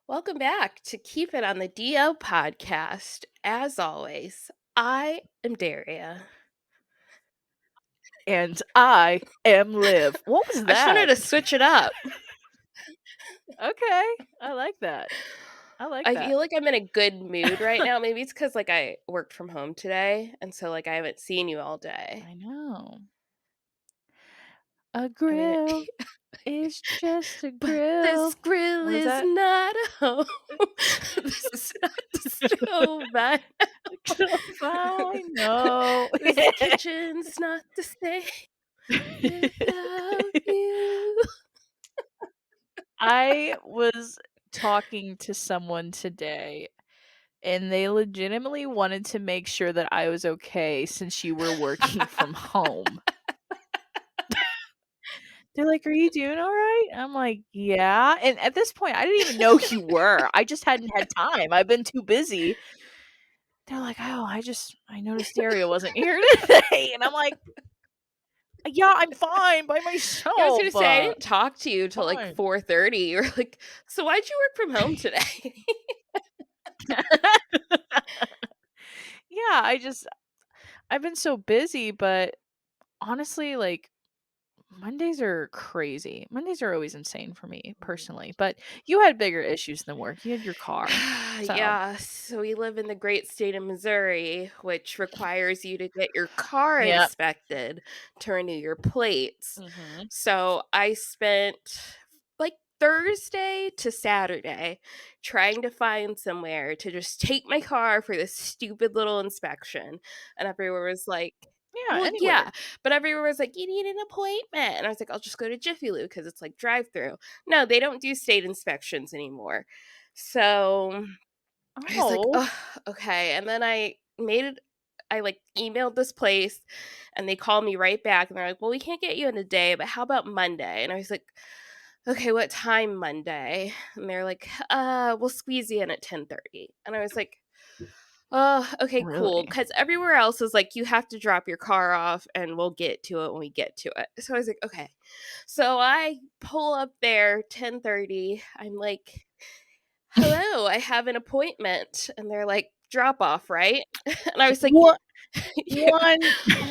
Welcome back to Keep It on the DL podcast. As always, I am Daria. And I am Liv. What was I just wanted that? to switch it up. Okay, I like that. I like I that. feel like I'm in a good mood right now. Maybe it's because I worked from home today, and so I haven't seen you all day. I know. A I mean, grill is just a but this grill. grill What was is that? not a home. This is not the stove I I know. This kitchen's not the same without you. I was talking to someone today, and they legitimately wanted to make sure that I was okay since you were working from home. They're like, "Are you doing alright?" I'm like, "Yeah," and at this point, I didn't even know you were. I just hadn't had time. I've been too busy. They're like, "Oh, I noticed Daria wasn't here today," and I'm like, "Yeah, I'm fine by I was myself, gonna say I didn't talk to you till fine." 4:30. You're like, so why'd you work from home today? Yeah, I've been so busy, but honestly, like, Mondays are crazy. Mondays are always insane for me personally, but you had bigger issues than work. You had your car. So, Yeah, so we live in the great state of Missouri, which requires you to get your car yep. inspected to renew your plates. Mhm. So I spent like Thursday to Saturday trying to find somewhere to just take my car for this stupid little inspection. And everyone was like, Yeah, well, anywhere. yeah, but everyone was like, you need an appointment. And I was like, I'll just go to Jiffy Lube because it's like drive through. No, they don't do state inspections anymore. So I was like, Oh. "Ugh, okay." And then I like emailed this place and they called me right back and they're like, well, we can't get you in a day, but how about Monday? And I was like, okay, what time Monday? And they're like, we'll squeeze you in at 10:30. And I was like, oh, okay, cool. Really? Because everywhere else is like, you have to drop your car off and we'll get to it when we get to it. So I was like, okay. So I pull up there, 10:30. I'm like, hello, I have an appointment. And they're like, drop off, right? And I was like, What yeah, one,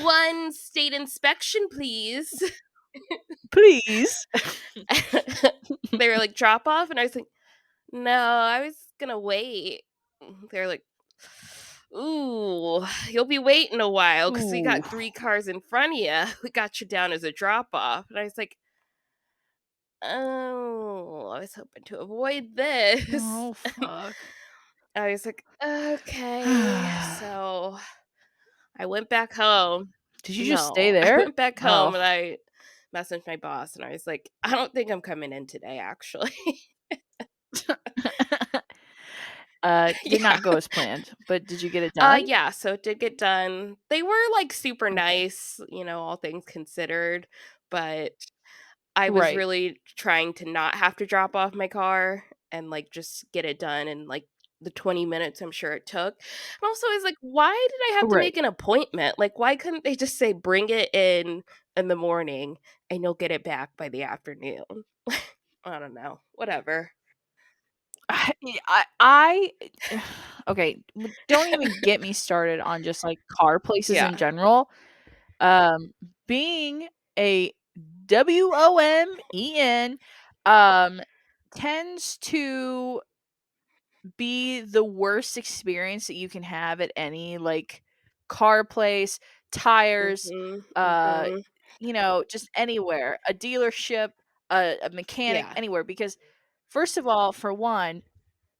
one state inspection, please. please? They were like, drop off. And I was like, no, I was going to wait. They're like, ooh, you'll be waiting a while because we Ooh. got 3 cars in front of you. We got you down as a drop off. And I was like, oh, I was hoping to avoid this. Oh, fuck. I was like, okay. So I went back home. Did you just stay No, I there? went back home and Oh. I messaged my boss and I was like, I don't think I'm coming in today, actually. Did Yeah. not go as planned, but did you get it done? Yeah, so it did get done. They were like super Okay. nice, all things considered, but I was Right. really trying to not have to drop off my car and like just get it done in like the 20 minutes I'm sure it took. And also I was like, why did I have to Right. make an appointment? Like why couldn't they just say bring it in the morning and you'll get it back by the afternoon? I don't know. Whatever. I okay, don't even get me started on just, like, car places in Yeah. general. Um, being a WOMEN, um, tends to be the worst experience that you can have at any, like, car place, tires, Mhm. uh, Mhm. just anywhere, a dealership, a mechanic, Yeah. anywhere, because first of all, for one,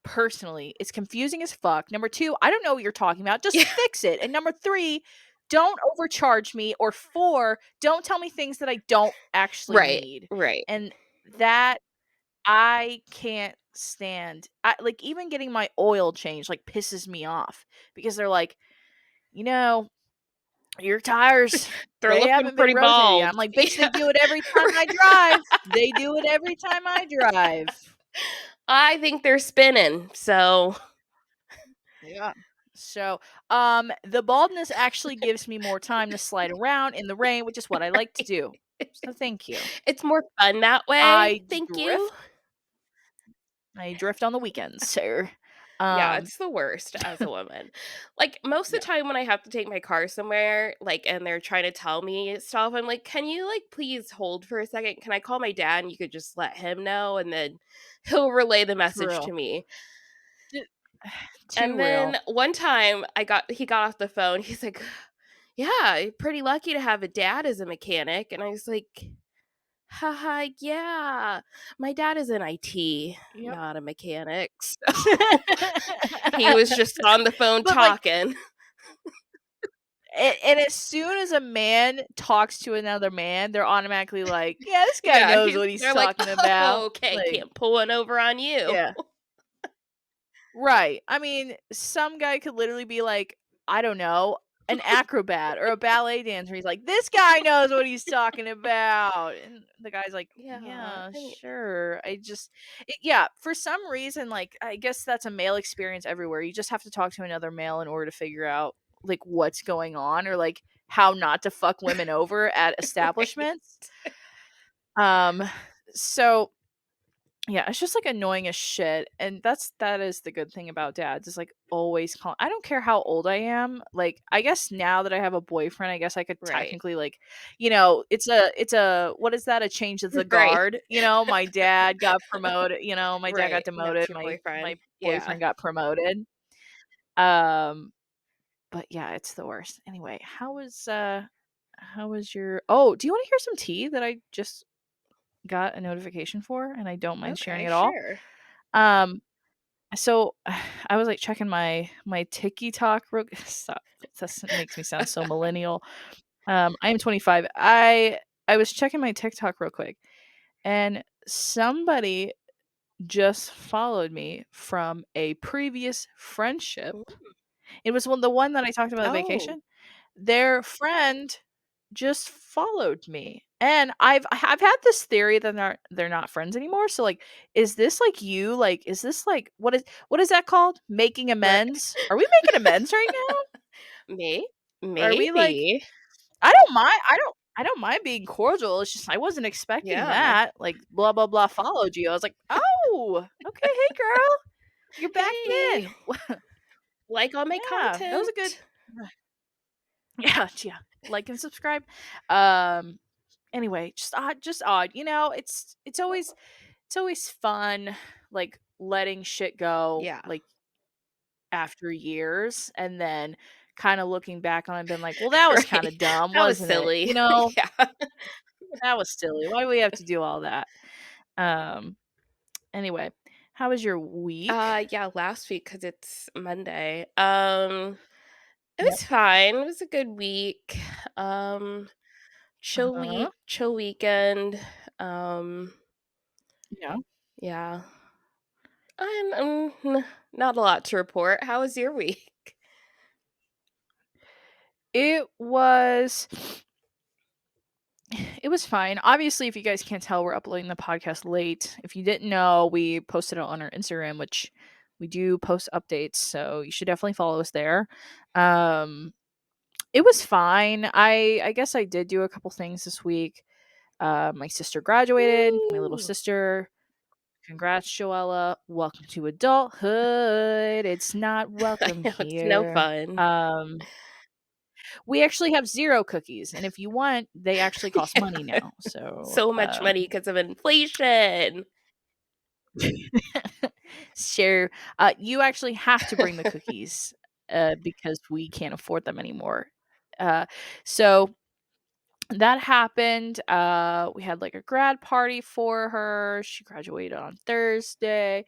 personally, it's confusing as fuck. Number 2, I don't know what you're talking about, just Yeah. fix it, and number 3, don't overcharge me, or 4, don't tell me things that I don't actually Right. need, Right. and that I can't stand. Like, even getting my oil changed, like, pisses me off because they're like, "You know, your tires, They're they looking haven't been pretty rotated yet." I'm bald. like, "Bitch, they Yeah. do it every time I drive. They do it every time I drive." I think they're spinning, so Yeah. So, the baldness actually gives me more time to slide around in the rain, which is what I like to do. So thank you. it's more fun that way. I Thank you. drift. I drift on the weekends, sir. Yeah, Um it's the worst as a woman. Like, most of Yeah, the time when I have to take my car somewhere, like, and they're trying to tell me stuff, I'm like, "Can you, like, please hold for a second? Can I call my dad and you could just let him know, and then he'll relay the message true. to me?" T Too And then real. one time he got off the phone, he's like, "Yeah, you're pretty lucky to have a dad as a mechanic." And I was like, "Haha, yeah. My dad is in IT, Yep. not a mechanic." So he was just on the phone But, like, talking. and as soon as a man talks to another man, they're automatically like, "Yeah, this guy Yeah, knows he's what he's they're like, talking "Oh, about." okay, Like, can't pull one over on you." yeah. Right. I mean, some guy could literally be like, I don't know, an acrobat or a ballet dancer. He's like, "This guy knows what he's talking about." And the guy's like, Yeah, "Yeah, I mean, sure." Yeah, for some reason, like, I guess that's a male experience everywhere. You just have to talk to another male in order to figure out, like, what's going on, or, like, how not to fuck women over at right. establishments. Um, so yeah, it's just, like, annoying as shit, and that is the good thing about dads, is, like, always call I don't care how old I am, like, I guess now that I have a boyfriend, I guess I could Right. technically, like, it's a what is that? A change of the Right. guard, my dad got Right, that's demoted, your my boyfriend. Yeah. boyfriend got promoted. Um, but yeah, it's the worst. Anyway, how was your do you wanna hear some tea that I just got a notification for, and I don't mind sharing Okay, at all? sure. Um So, I was, like, checking my TikTok real stop, this makes me sound so millennial. I am 25. I was checking my TikTok real quick, and somebody just followed me from a previous friendship. Mm. It was the one that I talked about the Oh, vacation. Their friend just followed me, and I've had this theory that they're not friends anymore, so, like, is this, like, you? Like, is this, like what is that called? Making right. amends? Are we making amends right now? May Are we, like maybe. I don't mind being cordial, it's just I wasn't expecting Yeah. that, like, blah, blah, blah followed you. I was like, "Oh, okay, hey, girl, you're back "Hey, in." like all my Yeah, that was a good content." yeah, yeah, like and subscribe. Um Anyway, just odd. It's always fun, like, letting shit go, Yeah. like, after years, and then kinda looking back on it and being like, "Well, that was kinda Right. dumb, That was wasn't it?" silly. Yeah. That was silly. Why do we have to do all that?" Um, anyway, how was your week? Yeah, last week because it's Monday. It Yep. was fine. It was a good week. Um, Uh-huh. chill weekend. Um, Yeah. yeah. Not a lot to report. How was your week? It was It was fine. Obviously, if you guys can't tell, we're uploading the podcast late. If you didn't know, we posted it on our Instagram, which we do post updates, so you should definitely follow us there. Um, it was fine. I guess I did do a couple things this week. My sister graduated. My little Woo! sister. Congrats, Joella. Welcome to adulthood. It's not I welcome know it's no here. fun. We actually have 0 cookies, and if you want, they actually cost money Yeah. now, so, So much money because of inflation. sure, you actually have to bring the cookies, because we can't afford them anymore. Uh, so that happened. We had, like, a grad party for her. She graduated on Thursday. It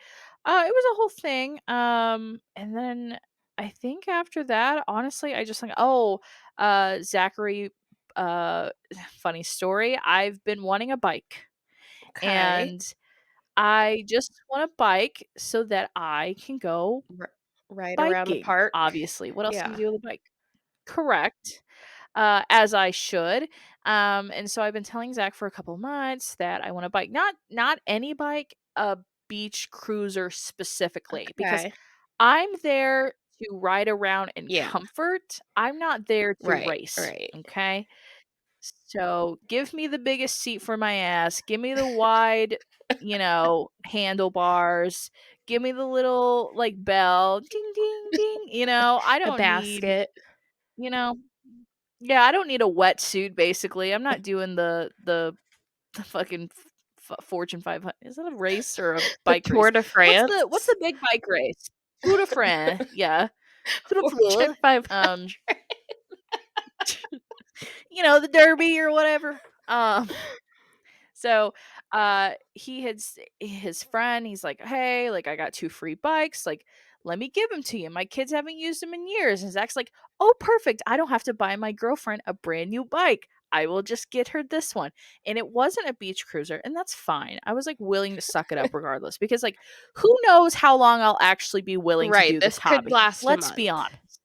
was a whole thing. And then I think after that, honestly, I just like, Zachary, uh, funny story. I've been wanting a bike, Okay. and I just want a bike so that I can go R Right around the biking, park. obviously. What else do you Yeah. do with a bike? Correct. As I should. And so I've been telling Zach for a couple of months that I want a bike. Not any bike, a beach cruiser specifically, because Okay. I'm there to ride around in Yeah. comfort. I'm not there to Right, race. right. Okay. So, give me the biggest seat for my ass. Give me the wide, handlebars. Give me the little, like, bell. Ding, ding, ding. I A don't need, basket. you know yeah, I don't need a wetsuit, basically. I'm not doing the fucking Fortune 500. Is that a race or a The bike Tour race? de What's France. the big bike race? Tour de France, yeah. Tour de Fortune France. 500. The Derby or whatever. So, he had his friend, he's like, "Hey, like, I got 2 free bikes, like, let me give them to you. My kids haven't used them in years." And Zach's like, "Oh, perfect. I don't have to buy my girlfriend a brand new bike. I will just get her this one." And it wasn't a beach cruiser, and that's fine. I was, like, willing to suck it up regardless because, like, who knows how long I'll actually be willing to Right, do this this could hobby? last a Let's be month. honest.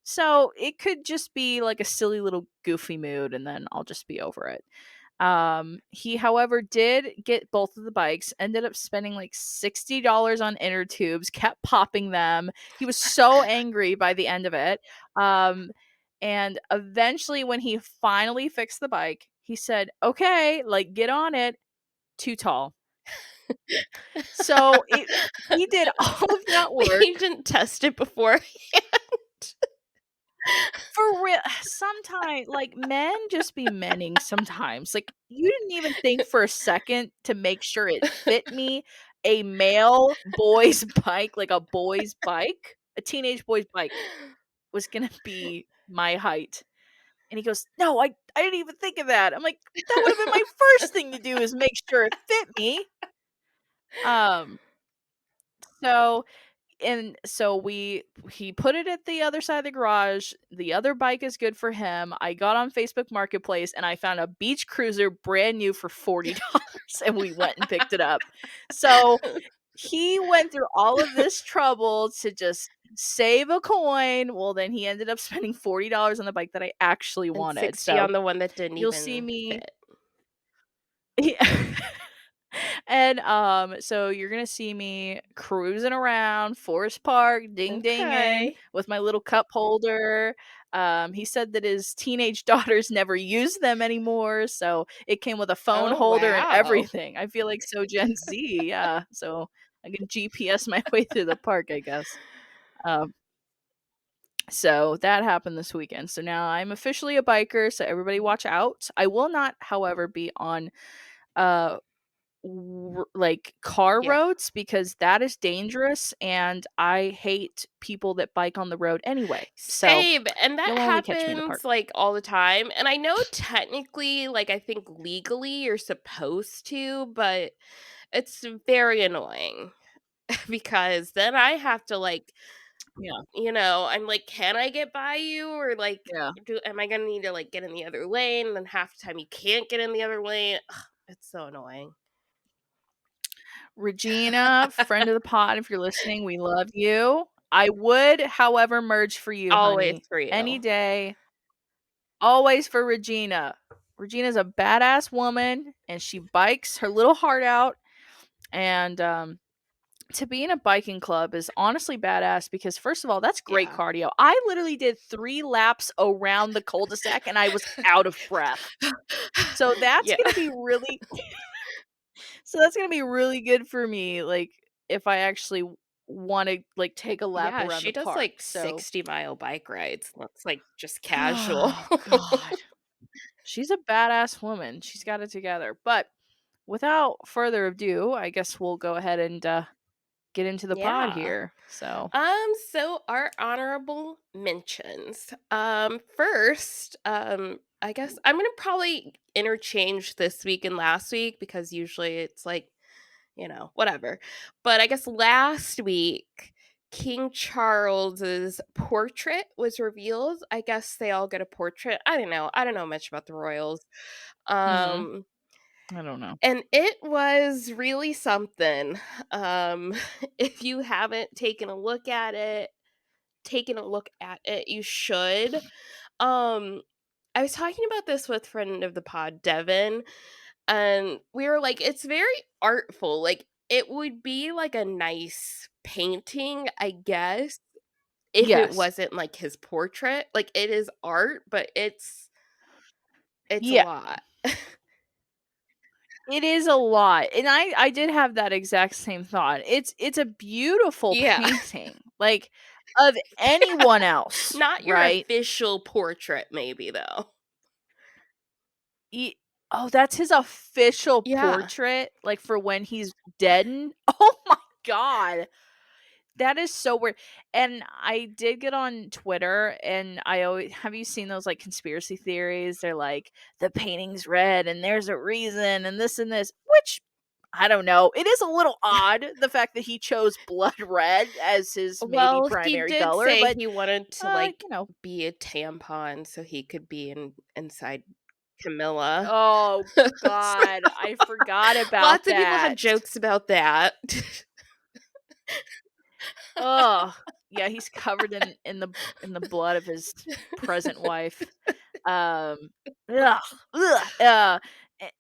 So, it could just be, like, a silly little goofy mood, and then I'll just be over it. He, however, did get both of the bikes, ended up spending like $60 on inner tubes, kept popping them. He was so angry by the end of it. Um, and eventually, when he finally fixed the bike, he said, "Okay, like, get on it." Too tall. So he did all of that work. He didn't test it beforehand. For real, sometimes, like, men just be menning sometimes. Like, you didn't even think for a second to make sure it fit me. A male boy's bike, like a boy's bike, a teenage boy's bike was gonna be my height. And he goes, "No, I didn't even think of that." I'm like, "That would have been my first thing to do is make sure it fit me." Um, so he put it at the other side of the garage. The other bike is good for him. I got on Facebook Marketplace and I found a beach cruiser brand new for $40 and we went and picked it up. So he went through all of this trouble to just save a coin. Well, then he ended up spending $40 on the bike that I actually And wanted. 60 So on the one that didn't you'll see even me. fit. Yeah. And, so you're gonna see me cruising around Forest Park, ding dinging Okay. with my little cup holder. He said that his teenage daughters never use them anymore, so it came with a phone Oh, holder and wow. everything. I feel like so Gen Z, yeah. So I can GPS my way through the park, I guess. Um, so that happened this weekend. So now I'm officially a biker, so everybody watch out. I will not, however, be on uh like car Yeah. roads because that is dangerous and I hate people that bike on the road anyway. So Same, and that you'll only catch me in the park. happens, like, all the time, and I know technically, like, I think legally you're supposed to, but it's very annoying because then I have to, like, Yeah. I'm like, "Can I get by you?" Or, like, Yeah. do am I gonna need to, like, get in the other lane, and then half the time you can't get in the other lane. Ugh, it's so annoying. Regina, friend of the pod, if you're listening, we love you. I would, however, merge for you, Always honey. for Any you. day, always for Regina. Regina's a badass woman and she bikes her little heart out. And to be in a biking club is honestly badass because first of all, that's great Yeah. cardio. I literally did 3 laps around the cul-de-sac and I was out of breath. So that's Yeah. going to be really so that's going to be really good for me like if I actually want to like take a lap Yeah, around she the does, park. like, So 60-mile bike rides. That's, like, just casual. oh god. She's a badass woman. She's got it together. But without further ado, I guess we'll go ahead and get into the pod Yeah. here. So, So our honorable mentions. First, I guess I'm gonna probably interchange this week and last week because usually it's like, whatever. But I guess last week, King Charles's portrait was revealed. I guess they all get a portrait. I don't know. I don't know much about the royals. mhm. Um, I don't know. and it was really something. Um, if you haven't taken a look at it, you should. Um, I was talking about this with friend of the pod, Devin, and we were like, it's very artful. Like, it would be like a nice painting, I guess, if it Yes. wasn't like his portrait. Like, it is art, but it's It's a Yeah. lot. It is a lot, and I did have that exact same thought. It's a beautiful Yeah. painting, like, of anyone else, Not your right? official portrait maybe, though. Ye Oh, that's his official Yeah. portrait, like, for when he's deadened? Oh my god. That is so weird, and I did get on Twitter, and I always have you seen those, like, conspiracy theories? They're like, "The painting's red, and there's a reason, and this," which, I don't know, it is a little odd, the fact that he chose blood red as his maybe Well, he primary did color, say but, he wanted to, like, you know. be a tampon so he could be inside Camilla. Oh So, god, I forgot about lots of people had that. jokes about that. Oh, yeah, he's covered in the blood of his present wife. Um, ugh, ugh,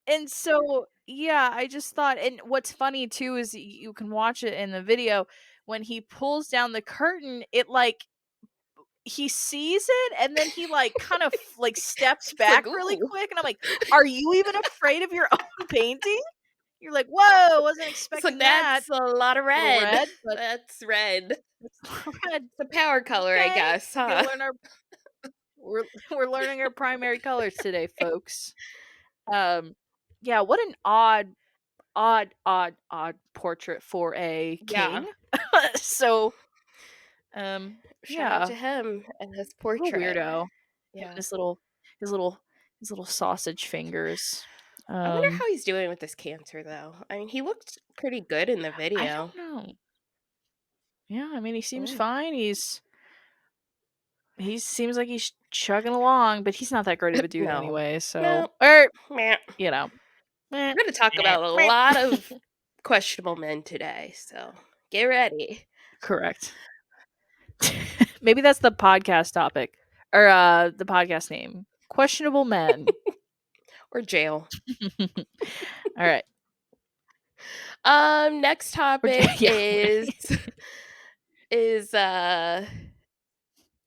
and so, yeah, I just thought and what's funny too is you can watch it in the video, when he pulls down the curtain, it, like he sees it, and then he, like, kind of, like, steps It's like, back really "Ooh." quick, and I'm like, "Are you even afraid of your own painting?" You're like, "Whoa, wasn't It's like, expecting that." "That's a lot of Little red. red, but That's red." it's red. The power color, I Okay, guess, we're gonna huh? learn our we're we're learning our primary colors today, folks. Um, yeah, what an odd portrait for a Yeah. king. So, Shout out yeah, to him and his what a portrait. weirdo. Him and Yeah. his little his little sausage fingers. I wonder Um, how he's doing with this cancer, though. I mean, he looked pretty good in the I video. don't know. Yeah, I mean, he seems Mm. fine. He seems like he's chugging along, but he's not that great of a dude No. anyway, so No. or, Meh. you know, meh, We're gonna talk meh, about a meh. lot of questionable men today, so get ready. Correct. Maybe that's the podcast topic or, the podcast name. Questionable men. Or jail. Alright. Next Or topic yeah, is right. is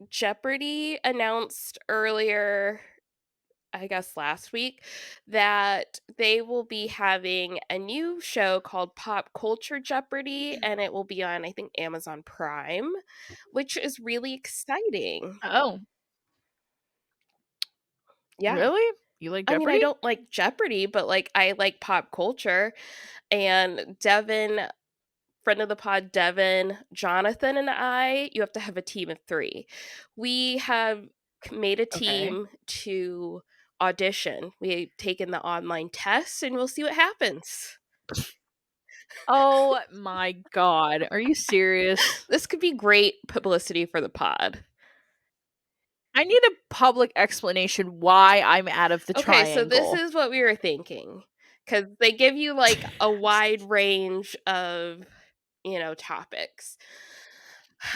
Jeopardy announced earlier, I guess last week, that they will be having a new show called Pop Culture Jeopardy, and it will be on, I think, Amazon Prime, which is really exciting. Oh, Yeah. really? You like I mean, I Jeopardy? don't like Jeopardy, but, like, I like pop culture, and Devin, friend of the pod, Devin, Jonathan, and I, you have to have a team of 3. We have made a Okay. team to audition. We've taken the online test, and we'll see what happens. Oh my god. Are you serious? This could be great publicity for the pod. I need a public explanation why I'm out of the Okay, so this triangle. is what we were thinking, because they give you, like, a wide range of, topics.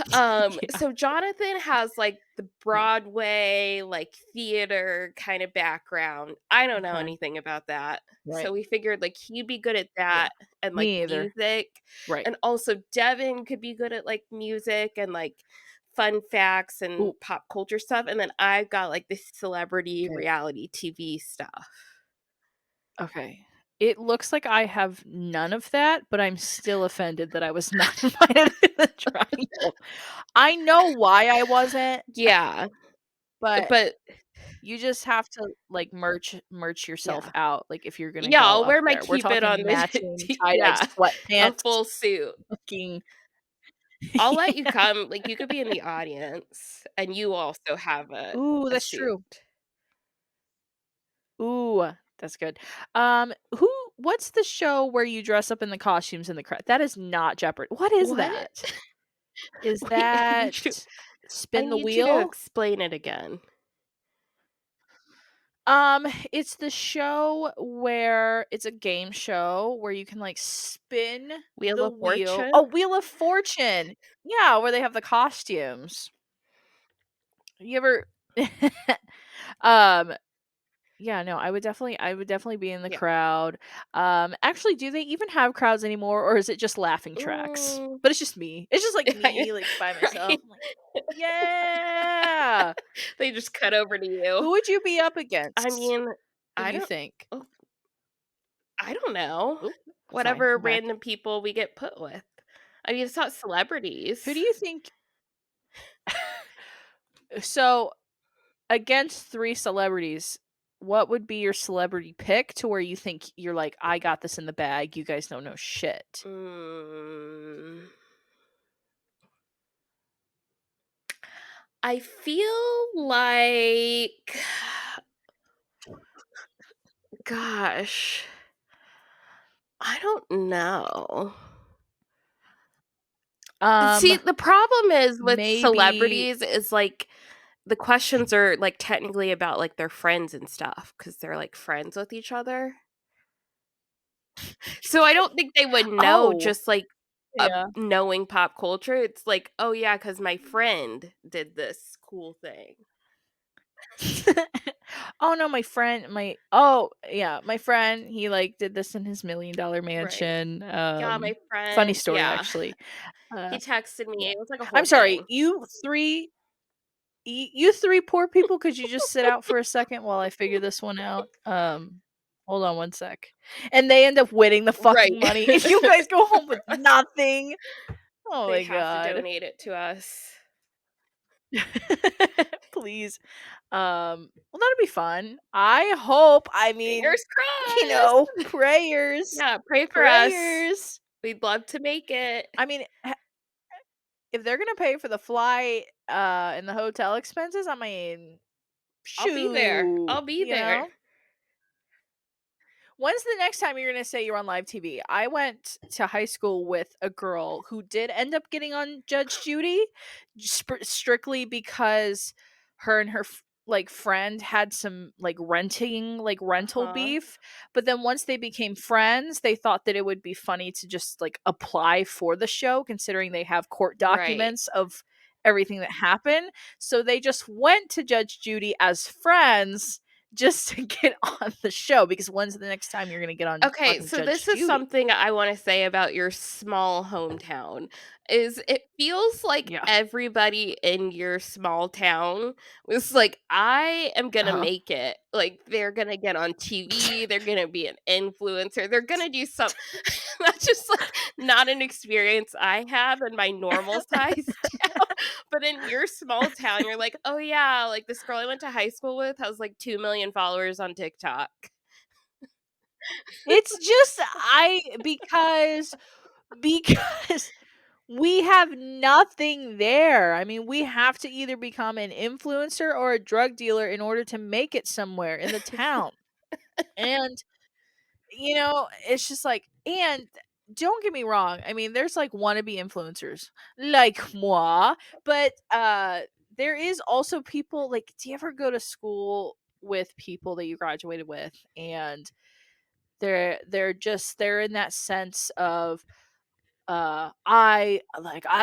Yeah, So Jonathan has, like, the yeah, Broadway, like, theater kind of background. I don't know okay, anything about that. right, So we figured, like, he'd be good at yeah. that and, like, Me either. music, Right. and also Devin could be good at, like, music and, like, fun facts and Ooh, pop culture stuff, and then I've got, like, this celebrity okay, reality TV stuff. okay. It looks like I have none of that, but I'm still offended that I was not invited to the triangle. I know why I wasn't, Yeah, but but you just have to, like, merch yourself yeah. out, like, if you're gonna Yeah, go I'll up wear my there. We're Cupid on talking the matching tie-dye yeah, a sweatpants, full suit. fucking I'll let you yeah. come, like, you could be in the audience, and you also have Ooh, a that's suit. true. Ooh, that's good. Who what's the show where you dress up in the costumes in the crowd? That is not Jeopardy. What is What? that? Is Wait, that I Spin the need you to Wheel? explain it again. It's the show where it's a game show where you can, like, spin Wheel the of wheel. Fortune? Oh, Wheel of Fortune. Yeah, where they have the costumes. You ever Um, yeah, no, I would definitely be in the Yeah. crowd. Actually, do they even have crowds anymore, or is it just laughing tracks? Mm, But it's just me. It's just, like, me, like, by myself. right? I'm like, "Yeah!" They just cut over to you. Who would you be up I against? mean, Who do I you don't think? oh, I don't know. Oop, fine, Whatever I'm back. random people we get put with. I mean, it's not Who do celebrities. you think so against 3 celebrities, what would be your celebrity pick to where you think you're like, "I got this in the bag, you guys don't know shit." Mm, I feel like gosh, I don't know. See, Um, the problem is with maybe celebrities is, like, the questions are, like, technically about, like, their friends and stuff because 'cause they're, like, friends with each other. So I don't think they would know Oh, just, like, yeah. knowing pop culture. It's like, "Oh, yeah, because my friend did this cool thing." Oh, no, my friend, he, like, did this in his $1,000,000 Right. mansion, Yeah, my funny friend story, yeah. actually. He Uh, texted yeah. me, it was like a I'm whole sorry, thing. you 3 poor people, could you just sit out for a second while I figure this one out? Hold on one sec. And they end up winning the Right. fucking money, and you guys go home with nothing. Oh They my have to god. donate it to us. Please. Well, that'll be fun. I mean, Fingers crossed. prayers. Yeah, pray for us. Prayers. We'd love to make it. I mean, if they're gonna pay for the flight, and the hotel expenses, I mean, I'll be there. shoot, I'll be there. When's the next time you're gonna say you're on live TV? I went to high school with a girl who did end up getting on Judge Judy, strictly because her and her friend had some rental Uh-huh. beef. But then once they became friends, they thought that it would be funny to just like apply for the show, considering they have court Right. documents of everything that happened. So they just went to Judge Judy as friends just to get on the show, because when's the next time you're gonna get on Okay, fucking so Judge this is Judy? something I wanna say about your small hometown, is it feels like Yeah. everybody in your small town was like, "I am gonna Uh-huh. make it." Like, they're gonna get on TV, they're gonna be an influencer, they're gonna do some that's just, like, not an experience I have in my normal sized town, but in your small town, you're like, "Oh, yeah, like, this girl I went to high school with has, like, 2,000,000 followers on TikTok." It's just I because we have nothing there. I mean, we have to either become an influencer or a drug dealer in order to make it somewhere in the town. And it's just like, and don't get me wrong. I mean, there's like wannabe influencers like moi, but there is also people like, do you ever go to school with people that you graduated with, and they're in that sense of I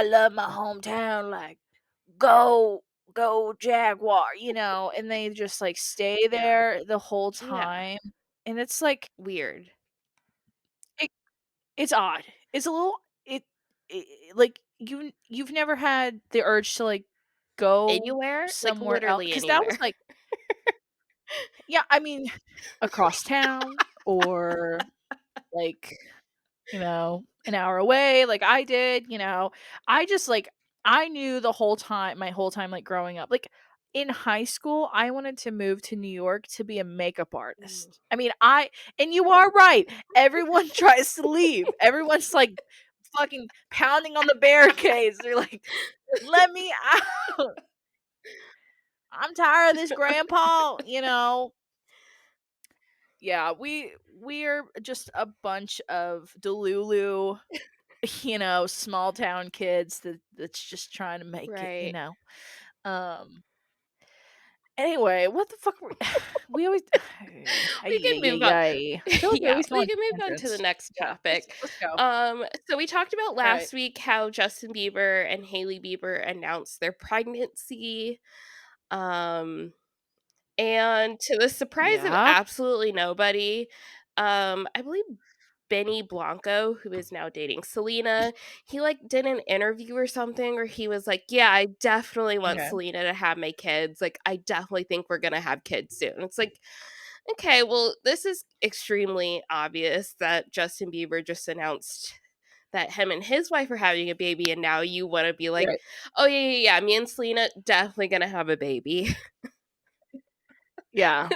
love my hometown, like go go Jaguar, and they just like stay Yeah. there the whole Yeah. time. And it's like Weird. it, it's odd. It's a little it like you've never had the urge to like go Anywhere? Like, somewhere else, literally because that was anywhere. like, yeah, I mean, across town, or like, an hour away like I did. I just like I knew my whole time, like growing up. Like in high school, I wanted to move to New York to be a makeup Ooh. artist. I mean, and you are right. Everyone tries to leave. Everyone's like fucking pounding on the barricades. They're like, "Let me out. I'm tired of this grandpa." Yeah, we're just a bunch of Delulu, small town kids that's just trying to make it. Right. Um anyway, what the fuck were we always We can move on. I feel like we Yeah, always go we on can move on to the tangents. next Yeah, let's topic. let's go. So we talked about All right. last week how Justin Bieber and Hailey Bieber announced their pregnancy. Um, and to the surprise of Yeah. absolutely nobody, I believe Benny Blanco, who is now dating Selena, he like did an interview or something where he was like, "Yeah, I definitely want Okay. Selena to have my kids. Like, I definitely think we're gonna have kids soon." It's like, Okay, well, this is extremely obvious that Justin Bieber just announced that him and his wife are having a baby, and now you want to be like, Right. oh, yeah, yeah, yeah, me and Selena definitely gonna have a baby. Yeah.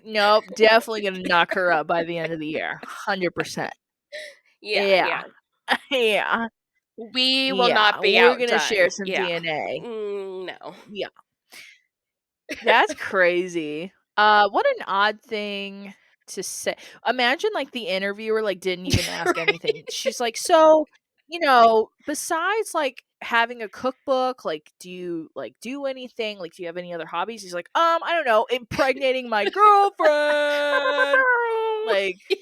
Nope, definitely gonna knock her up by the end of the year. 100%. Yeah, Yeah. yeah. Yeah. We will Yeah. not be We're gonna share outdone. some Yeah. DNA. No. Yeah. That's crazy. What an odd thing to say. Imagine, like, the interviewer, like, didn't even ask anything. Right? She's like, besides, like, having a cookbook, like, do you, like, do anything? Like, do you have any other hobbies?" He's like, I don't know, impregnating my girlfriend." Like, "Get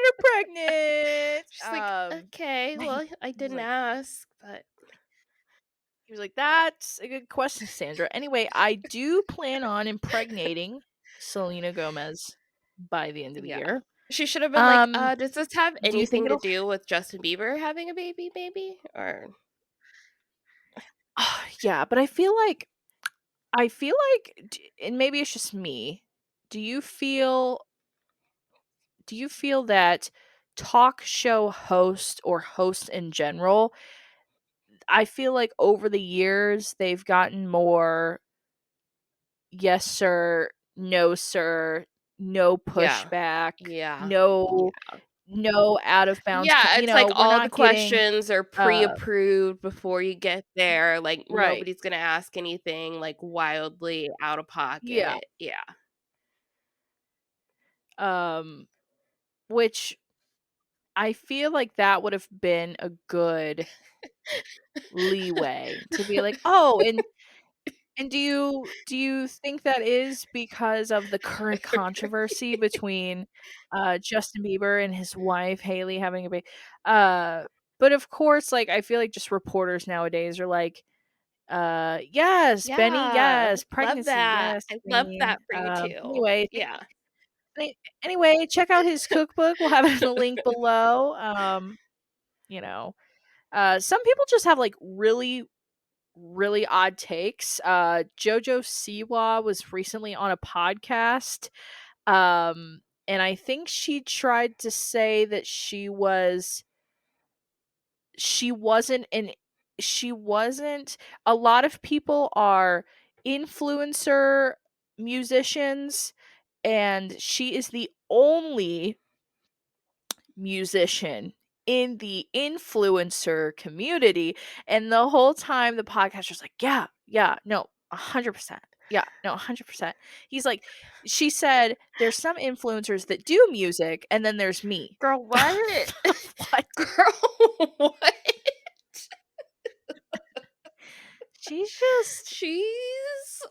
her pregnant." She's like, okay, well, I He's didn't like ask, but he was like, "That's a good question, Sandra." Anyway, I do plan on impregnating Selena Gomez by the end of the yeah. year. She should have been like, Um, does this have do you think anything to it'll do with Justin Bieber having a baby, maybe? Or yeah, but and maybe it's just me. Do you feel do you feel that talk show host or host in general, I feel like over the years they've gotten more yes sir, no sir, no yeah. pushback, Yeah. no Yeah. no out of bounds Yeah, it's like we're all the not getting questions are uh pre-approved before you get there, like, right. nobody's gonna ask anything, like, wildly out of Yeah. pocket. Yeah. Um which I feel like that would have been a good leeway to be like, "Oh, and do you think that is because of the current controversy between, Justin Bieber and his wife, Haley, having a baby?" Uh, but of course, like, I feel like just reporters nowadays are like, yes, Benny, Yeah, yes, love pregnancy, that. yes, I love queen." that for you too. Yeah. Anyway, check out his cookbook, we'll have it in the link below, you know, some people just have, like, really really odd takes. Jojo Siwa was recently on a podcast, and I think she tried to say that she wasn't an she wasn't a lot of people are influencer musicians, and she is the only musician in the influencer community, and the whole time the podcaster's like, "Yeah, yeah, no, 100%. Yeah, no, 100%." He's like she said, "There's some influencers that do music, and then there's me." Girl, what? What? Girl, what? She's just She's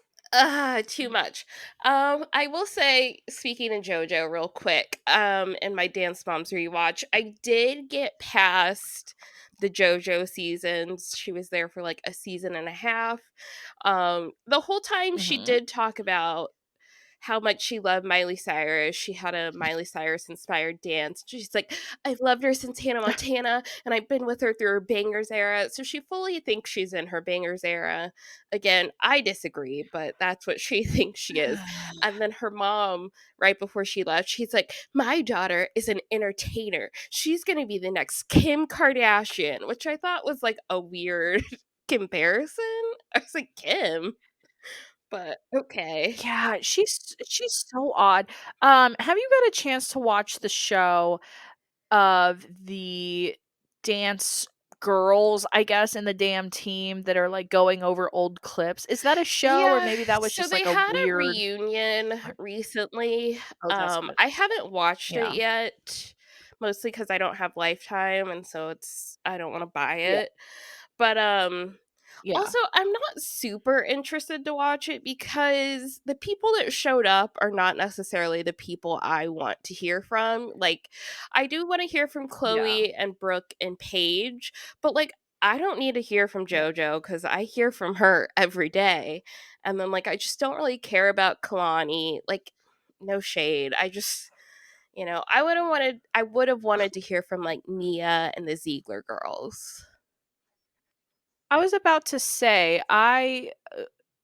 too much. I will say, speaking of JoJo real quick, in my Dance Moms rewatch, I did get past the JoJo seasons. She was there for like a season and a half. The whole time she Mhm. did talk about how much she loved Miley Cyrus. She had a Miley Cyrus inspired dance. She's like, I've loved her since Hannah Montana, and I've been with her through her bangers era. So she fully thinks she's in her bangers era. Again, I disagree, but that's what she thinks she is. And then her mom, right before she left, she's like, my daughter is an entertainer. She's going to be the next Kim Kardashian, which I thought was like a weird comparison. I was like, Kim? But okay. Yeah, she's so odd. Have you got a chance to watch the show of the dance girls, I guess, in the damn team that are, like, going over old clips? Is that a show, or Yeah, maybe that was so just, they like, a had a weird reunion one? recently. Oh, that's good. I haven't watched it Yeah. yet, mostly because I don't have Lifetime, and so I don't wanna buy Yeah. it. But, Yeah. also, I'm not super interested to watch it because the people that showed up are not necessarily the people I want to hear from. Like, I do wanna hear from Yeah. Chloe and Brooke and Paige, but, like, I don't need to hear from Yeah. JoJo because I hear from her every day. And then, like, I just don't really care about Kalani. Like, no shade. I would have wanted to hear from, like, Nia and the Ziegler girls. I was about to say, I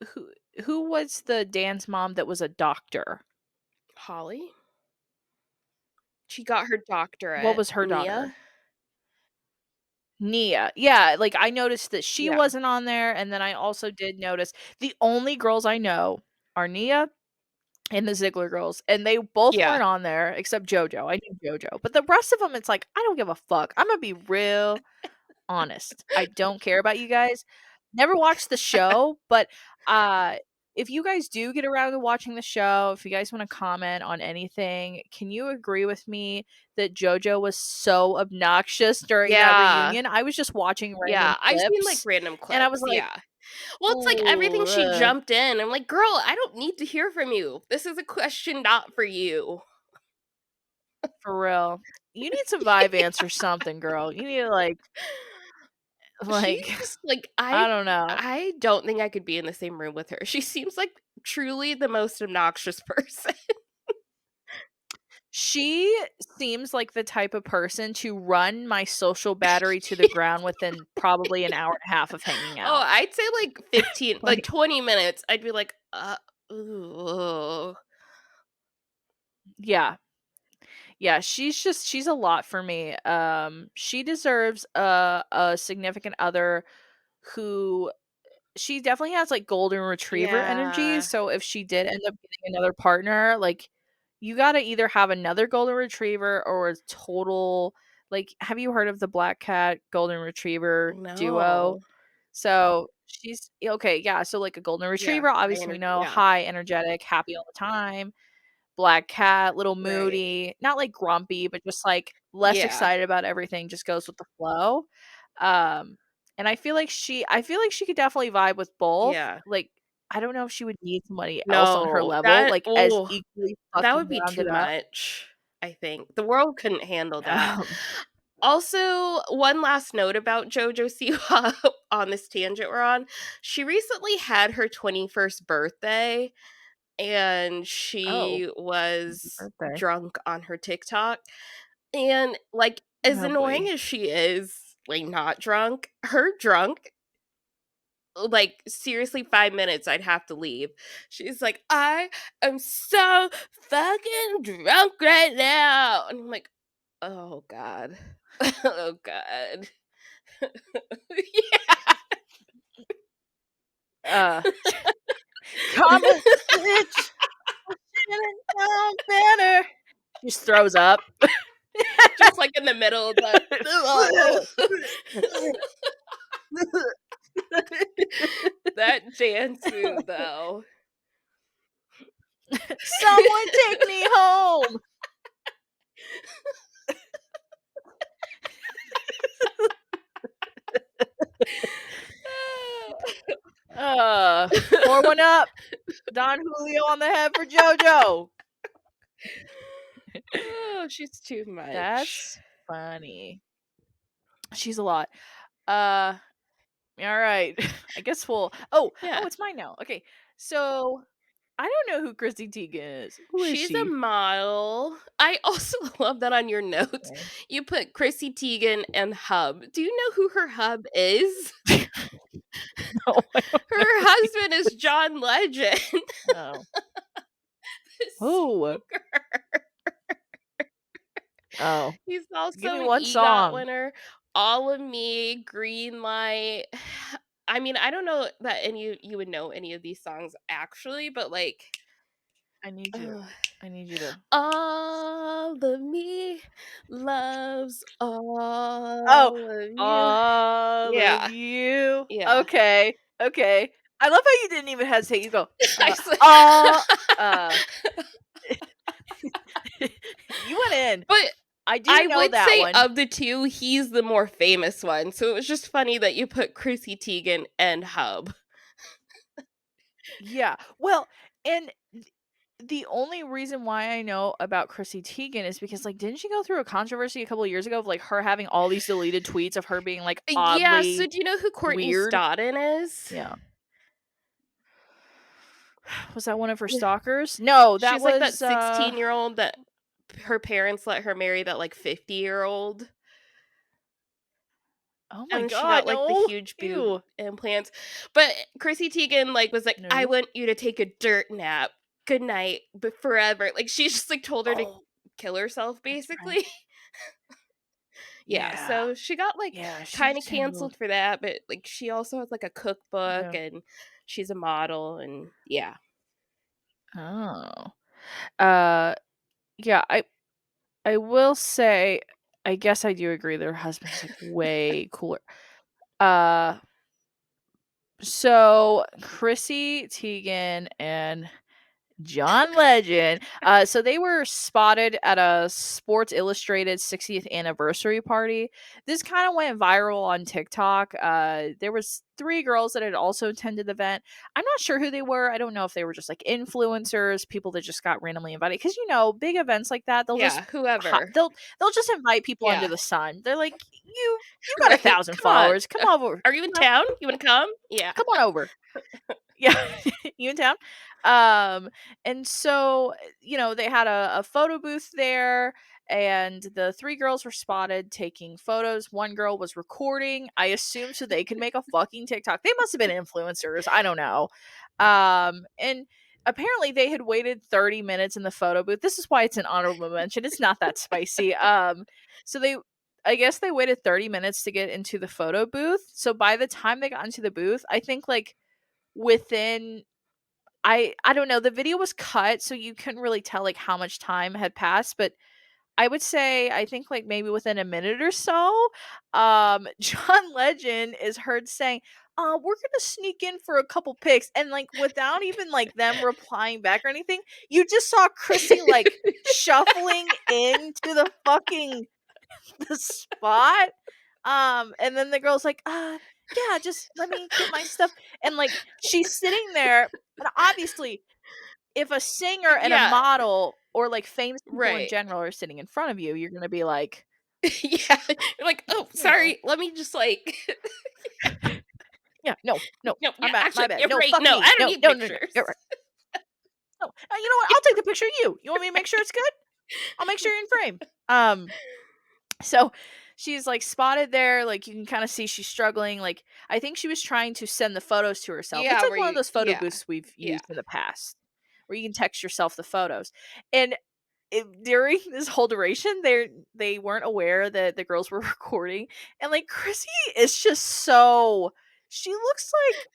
who who was the Dan's mom that was a doctor? Holly? She got her What doctorate. was her daughter? Nia? Nia. Yeah, like, I noticed that she Yeah. wasn't on there, and then I also did notice the only girls I know are Nia and the Ziegler girls, and they both Yeah. weren't on there except JoJo. I knew JoJo, but the rest of them, it's like, I don't give a fuck. Imma be real honest. I don't care about you guys. Never watched the show, but, uh, if you guys do get around to watching the show, if you guys wanna comment on anything, can you agree with me that JoJo was so obnoxious during that Yeah. reunion? I was just watching random Yeah, I've seen, like, clips, random and I was clips, like, yeah. Well, it's like everything "Ooh, she ugh." jumped in, I'm like, "Girl, I don't need to hear from you. This is a question not for you." For real. You need some Vyvanse or something, girl. You need to, She's like, just like, I don't know. I don't think I could be in the same room with her. She seems like truly the most obnoxious person. She seems like the type of person to run my social battery to the ground within probably an hour and a half of hanging Oh, out. I'd say like 15, like Like, 20 minutes. I'd be like, ooh. yeah. Yeah, she's a lot for me. She deserves a significant other who she definitely has, like, golden retriever energy, Yeah. so if she did end up getting another partner, like, you gotta either have another golden retriever or a total like, have you heard of the black cat golden retriever duo? No. So, she's okay, yeah, so, like, a golden Yeah. retriever, I obviously, we under know, yeah. high, energetic, happy all the time. Black cat, little Right. moody, not, like, grumpy, but just, like, less Yeah. excited about everything, just goes with the flow. Um, and I feel like she could definitely vibe with both. Yeah. Like, I don't know if she would need somebody else on her No. level, like, as Oh, equally that fucking would be rounded too up. much, I think. The world couldn't handle that. Um, Also, one last note about JoJo Siwa on this tangent we're on. She recently had her 21st birthday and oh, she happy was birthday. drunk on her TikTok. And like as Oh, annoying boy. as she is, like not drunk, her drunk, like seriously 5 minutes I'd have to leave. She's like, I am so fucking drunk right now. And I'm like, oh God. Oh God. Yeah. Uh, "Karma, bitch, should've known better." Just throws up. Just like in the middle of the that dance move though. "Someone take me home." Pour one up. Don Julio on the head for JoJo. Oh, she's too much. That's funny. She's a lot. Uh, alright. I guess Yeah. it's mine now. Okay. So, I don't know who Chrissy Teigen is. Who is She's a she? model. I also love that on your notes, Okay. you put Chrissy Teigen and hub. Do you know who her hub is? No, I don't know Her who she husband is John Legend, Oh. the Who? singer. Oh. He's Give also me an one EGOT song. winner. All of Me, Green Light. I mean, I don't know that any you would know any of these songs actually, but like I need you. ugh. I need you to All of me loves Oh, all of you. all of Yeah, you. yeah. Okay, okay. I love how you didn't even hesitate. You go, I s uh, uh, you went in. But I do I know would that say one. of the 2, he's the more famous one, so it was just funny that you put Chrissy Teigen and Hub. Yeah. Well, and the only reason why I know about Chrissy Teigen is because, like, didn't she go through a controversy a couple of years ago of, like, her having all these deleted tweets of her being, like, Yeah, so oddly do you know who Courtney weird? Stodden is? Yeah. Was that one of her stalkers? No, that She's like that was, 16-year-old that her parents let her marry that, like, 50-year-old. Oh my and she god, got, like, the no. huge boob Ew. implants, but Chrissy Teigen, like, was like, "I No. want you to take a dirt nap. Good night, but forever." Like, she just, like, told her to Oh, kill herself, that's right. basically. Yeah, Yeah. so she got, like, Yeah, she's kinda tangled. canceled for that, but, like, she also has, like, a cookbook, Yeah. and she's a model, and yeah. Oh. Uh, yeah, I will say, I guess I do agree that her husband's, like, way cooler. Uh, so Chrissy Teigen and John Legend. So they were spotted at a Sports Illustrated 60th anniversary party. This kind of went viral on TikTok. There was three girls that had also attended the event. I'm not sure who they were. I don't know if they were just like influencers, people that just got randomly invited. Because big events like that, they'll just Yeah, whoever. they'll just invite people under Yeah, the sun. They're like, you got a right, thousand come on. followers. Come over. Are you in town? You wanna come? Yeah. Come on over. Yeah, you in town? Um, and so, they had a photo booth there, and the three girls were spotted taking photos. One girl was recording, I assume so they could make a fucking TikTok. They must have been influencers, I don't know. And apparently they had waited 30 minutes in the photo booth. This is why it's an honorable mention. It's not that spicy. So I guess they waited 30 minutes to get into the photo booth. So by the time they got into the booth, I think like within I don't know, the video was cut, so you couldn't really tell, like, how much time had passed, but I would say, I think, like, maybe within a minute or so, John Legend is heard saying, we're gonna sneak in for a couple pics," and, like, without even, like, them replying back or anything, you just saw Chrissy, like, shuffling into the spot, and then the girl's like, yeah, just let me get my stuff," and, like, she's sitting there, and obviously, if a singer and a Yeah, model or, like, famous people in right. general are sitting in front of you, you're gonna be like, Yeah, you're like, "Oh, you know, sorry, let me just, like" "Yeah, no, no, No, yeah, my actually, bad. you're No, right. fuck No, me. I don't No, need no, no, no, pictures. you're right. No, you know what? I'll take the picture of you. You want me to make sure it's good? I'll make sure you're in frame." So she's like spotted there, like you can kind of see she's struggling. Like I think she was trying to send the photos to herself. It's Yeah, like where one of you those photo yeah, booths we've yeah. used in the past where you can text yourself the photos. And during this whole duration, they weren't aware that the girls were recording. And like Chrissy is just so she looks like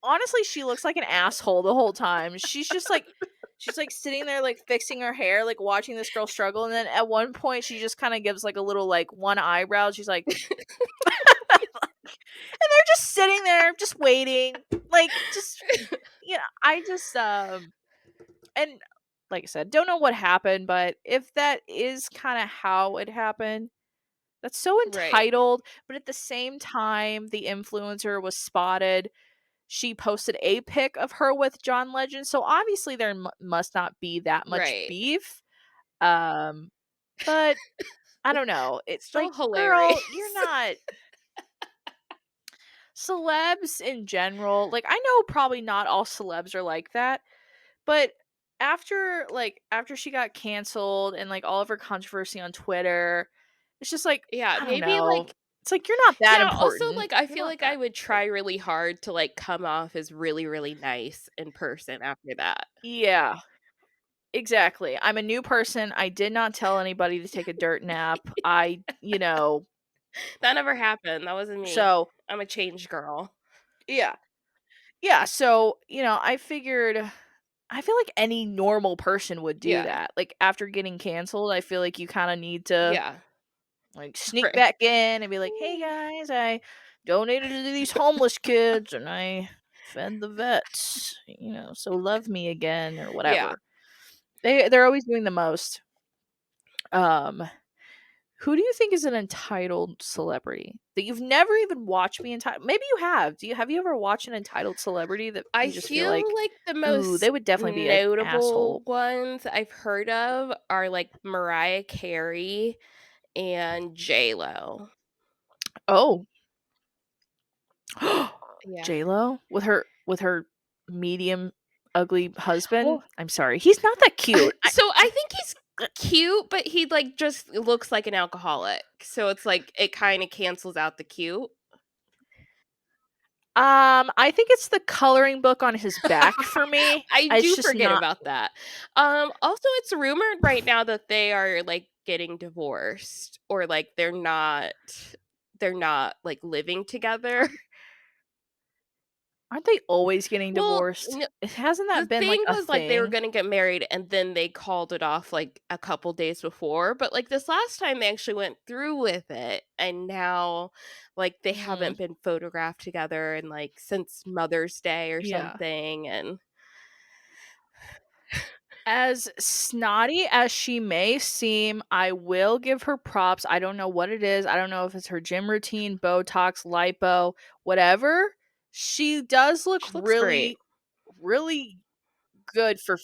honestly, she looks like an asshole the whole time. She's like sitting there like fixing her hair, like watching this girl struggle, and then at one point she just kind of gives like a little like one eyebrow. She's like and they're just sitting there just waiting. Like just I just and like I said, don't know what happened, but if that is kind of how it happened, that's so Right, entitled, but at the same time the influencer was spotted. She posted a pic of her with John Legend, so obviously there must not be that much right. beef. Um, but I don't know. It's Still like, hilarious. girl, you're not celebs in general. Like I know probably not all celebs are like that, but after she got canceled and like all of her controversy on Twitter, it's just like Yeah, I don't maybe, know. like It's like you're not that yeah, also, important. like, I You're feel not like I that would like try really hard to, like, come off as really, really nice in person after that. yeah. Exactly. I'm a new person. I did not tell anybody to take a dirt nap. That never happened, that wasn't me. So I'm a change girl. yeah. Yeah. So, I feel like any normal person would do Yeah, that. Like after getting canceled, I feel like you kind of need to yeah, like sneak right. back in and be like, hey guys, I donated to these homeless kids and I fed the vets, so love me again or Yeah. whatever. They're always doing the most. Um Who do you think is an entitled celebrity that you've never even watched be entitled? Maybe you have. Have you ever watched an entitled celebrity that I you just feel feel like, like the "Ooh, most they would definitely be an notable asshole." ones I've heard of are, like, Mariah Carey and J.Lo. Oh. Yeah. J-Lo with her medium ugly husband? Well, I'm sorry. He's not that cute. so I think he's cute, but he, like, just looks like an alcoholic, so it's like it kinda cancels out the cute. I think it's the coloring book on his back for me. I It's do just forget not about that. Also, it's rumored right now that they are, like, getting divorced or, like, they're not, like, living together. aren't they always getting Well, divorced? Hasn't the that been, like, thing a was, like, they were thing? gonna get married and then they called it off, like, a couple days before, but, like, this last time they actually went through with it, and now, like, they Mm, haven't been photographed together in, like, since Mother's Day or yeah. something, and As snotty as she may seem, I will give her props. I don't know what it is. I don't know if it's her gym routine, Botox, lipo, whatever. She does look she looks great. really, really good for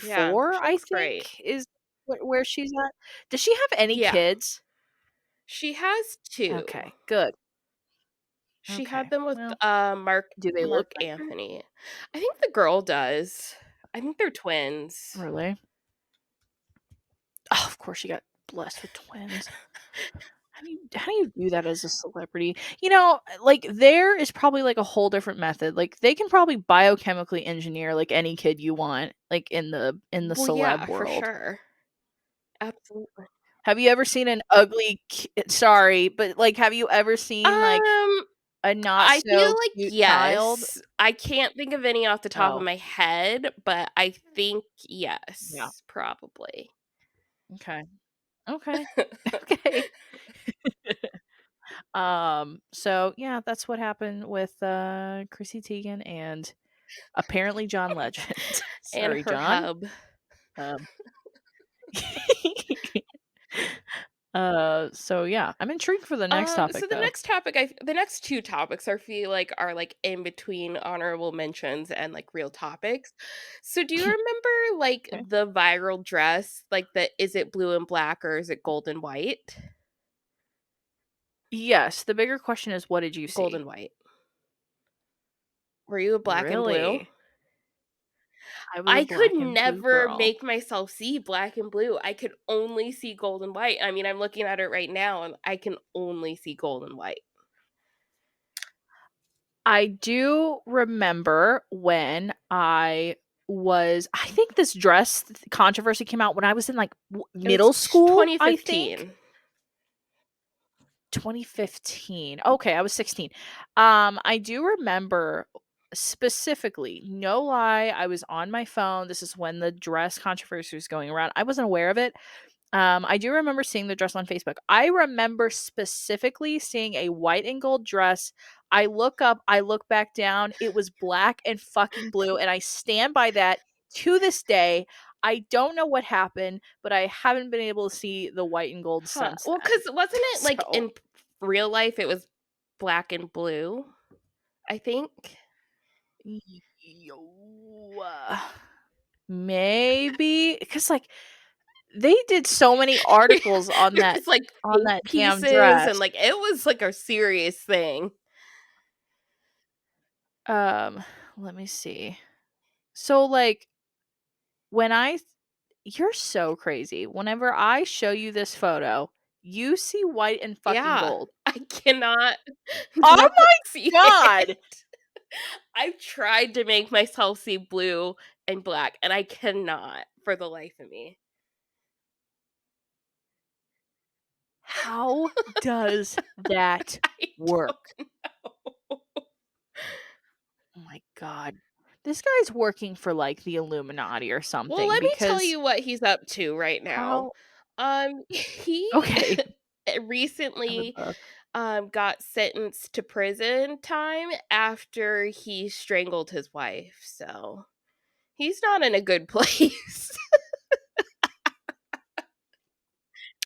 Yeah, 54, she I looks great. think, is where she's at. Does she have any Yeah, kids? she has 2. Okay, good. She had Okay. them with, Well, Mark do they look Mark better? Anthony. I think the girl does. I think they're twins. Really? Oh, of course she got blessed with twins. How do you do that as a celebrity? Like, there is probably, like, a whole different method. Like, they can probably biochemically engineer, like, any kid you want, like, in the Well, celeb yeah, for world. sure. Absolutely. Have you ever seen an ugly ki sorry, but, like, have you ever seen, like, Um, a not I feel so like cute child? yes. I can't think of any off the top of Oh, my head, but I think yeah. yes, probably. Okay. Okay. Okay. So, yeah, that's what happened with, Chrissy Teigen and apparently John Legend. And Sorry, her John. hub. Um so yeah, I'm intrigued for the next So topic the though. next topic the next 2 topics I feel like are, like, in between honorable mentions and, like, real topics. So do you remember, like, Okay. the viral dress, like, the is it blue and black or is it gold and white? Yes, the bigger question is what did you Gold see? and white. Were you a black and blue? Really? I was a I could black and blue never girl. make myself see black and blue. I could only see gold and white. I mean, I'm looking at it right now and I can only see gold and white. I do remember when I think this dress controversy came out when I was in like It was middle school, I think. 2015. 2015. Okay, I was 16. I do remember specifically, no lie, I was on my phone. This is when the dress controversy was going around. I wasn't aware of it. I do remember seeing the dress on Facebook. I remember specifically seeing a white and gold dress. I look up, I look back down. It was black and fucking blue, and I stand by that to this day. I don't know what happened, but I haven't been able to see the white and gold Huh. since Well, then. cuz wasn't it like So, in real life it was black and blue, I think. yo, maybe because like they did so many articles There was like on think that damn pieces dress. and like it was like a serious thing. Um, Let me see. So like when I you're so crazy. Whenever I show you this photo, you see white and fucking Yeah. gold. I cannot Oh not my see it. god! I've tried to make myself see blue and black, and I cannot for the life of me. How does that I work? don't know. Oh my god. This guy's working for, like, the Illuminati or Well, something let me tell because you what he's up to right now. how He okay. Have a recently book. got sentenced to prison time after he strangled his wife. So he's not in a good place.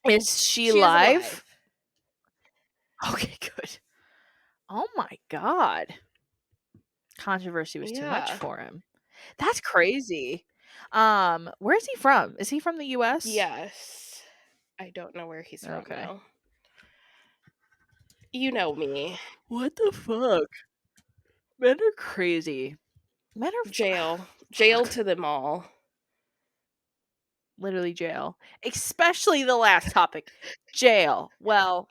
Is she She is live? alive. Okay, good. Oh my god. Controversy was too much Yeah. for him. That's crazy. Where is he from? Is he from the US? Yes. I don't know where he's from Okay. though. You know me. What the fuck? Men are crazy. Men are Jail. Jail fuck. to them all. Literally jail. Especially the last topic. Jail. Well,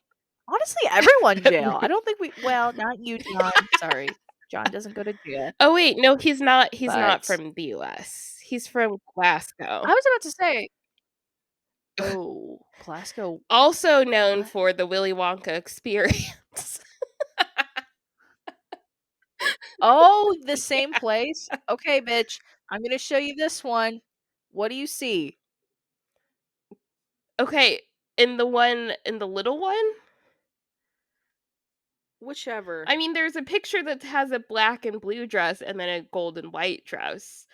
honestly, everyone jail. I Every- don't think we well, not you, John. Sorry. John doesn't go to jail, Oh, wait, no, he's not but from the US. He's from Glasgow. I was about to say, oh, Glasgow, Also known what? for the Willy Wonka experience. Oh, the same Yeah. place? Okay, bitch, I'm gonna show you this one. What do you see? Okay, in the little one? Whichever. I mean, there's a picture that has a black and blue dress and then a gold and white dress.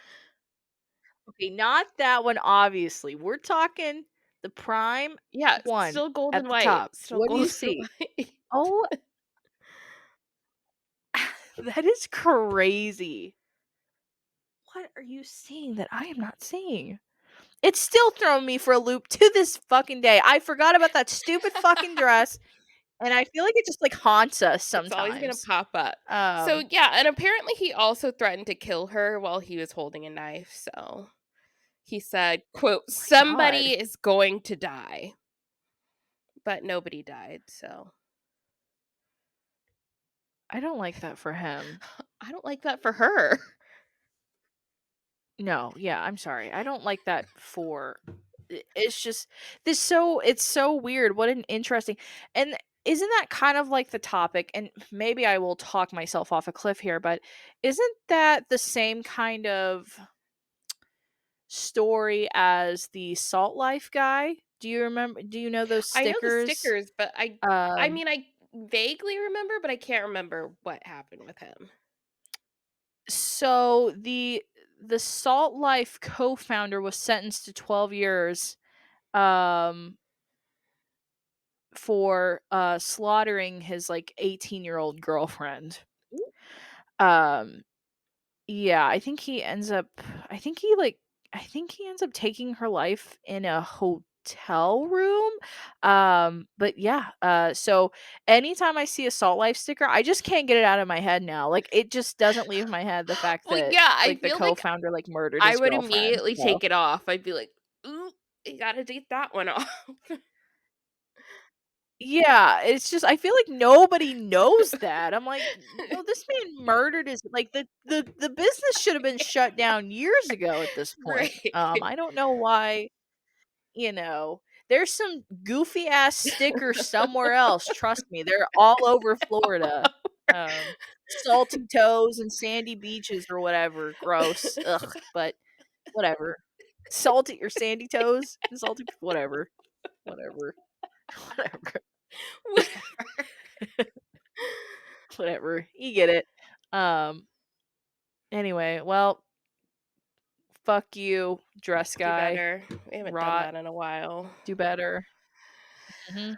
Okay, not that one, obviously. We're talking the prime Yeah, one still gold at and the white, top. still What do you gold and see? white. Oh, that is crazy. What are you seeing that I am not seeing? It's still throwing me for a loop to this fucking day. I forgot about that stupid fucking dress, and I feel like it just, like, haunts us It's always gonna sometimes. pop up. So, Um, yeah, and apparently he also threatened to kill her while he was holding a knife, so he said, quote, my god. "Somebody is going to die." But nobody died, so I don't like that for him. I don't like that for her. No, yeah, I'm sorry. I don't like that for it's just it's so weird. What an interesting and isn't that kind of like the topic and maybe I will talk myself off a cliff here, but isn't that the same kind of story as the Salt Life guy? Do you know those I know the stickers? stickers, but I Um mean, I vaguely remember, but I can't remember what happened with him. so the Salt Life co-founder was sentenced to 12 years um for slaughtering his like 18-year-old girlfriend. Ooh. Um yeah, I think he like I think he ends up taking her life in a hotel room. But yeah, so anytime I see a Salt Life sticker, I just can't get it out of my head now. Like it just doesn't leave my head the fact Well, that yeah, I like the feel like co-founder like murdered I his would girlfriend. immediately So take it off. I'd be like, "Ooh, you gotta take that one off." yeah, it's just I feel like nobody knows that. I'm like, "No, this man murdered his like, the business should have been shut down years ago at this point." Right. I don't know why, you know, there's some goofy ass stickers somewhere else, trust me, they're all over Florida. Salty toes and sandy beaches or whatever, gross, ugh, but whatever. Salty or sandy toes and salty whatever, whatever, whatever. Whatever, you get it. Um, anyway, well, fuck you, dress Do guy, better. We haven't done rot, that in a while. do better. Mhm.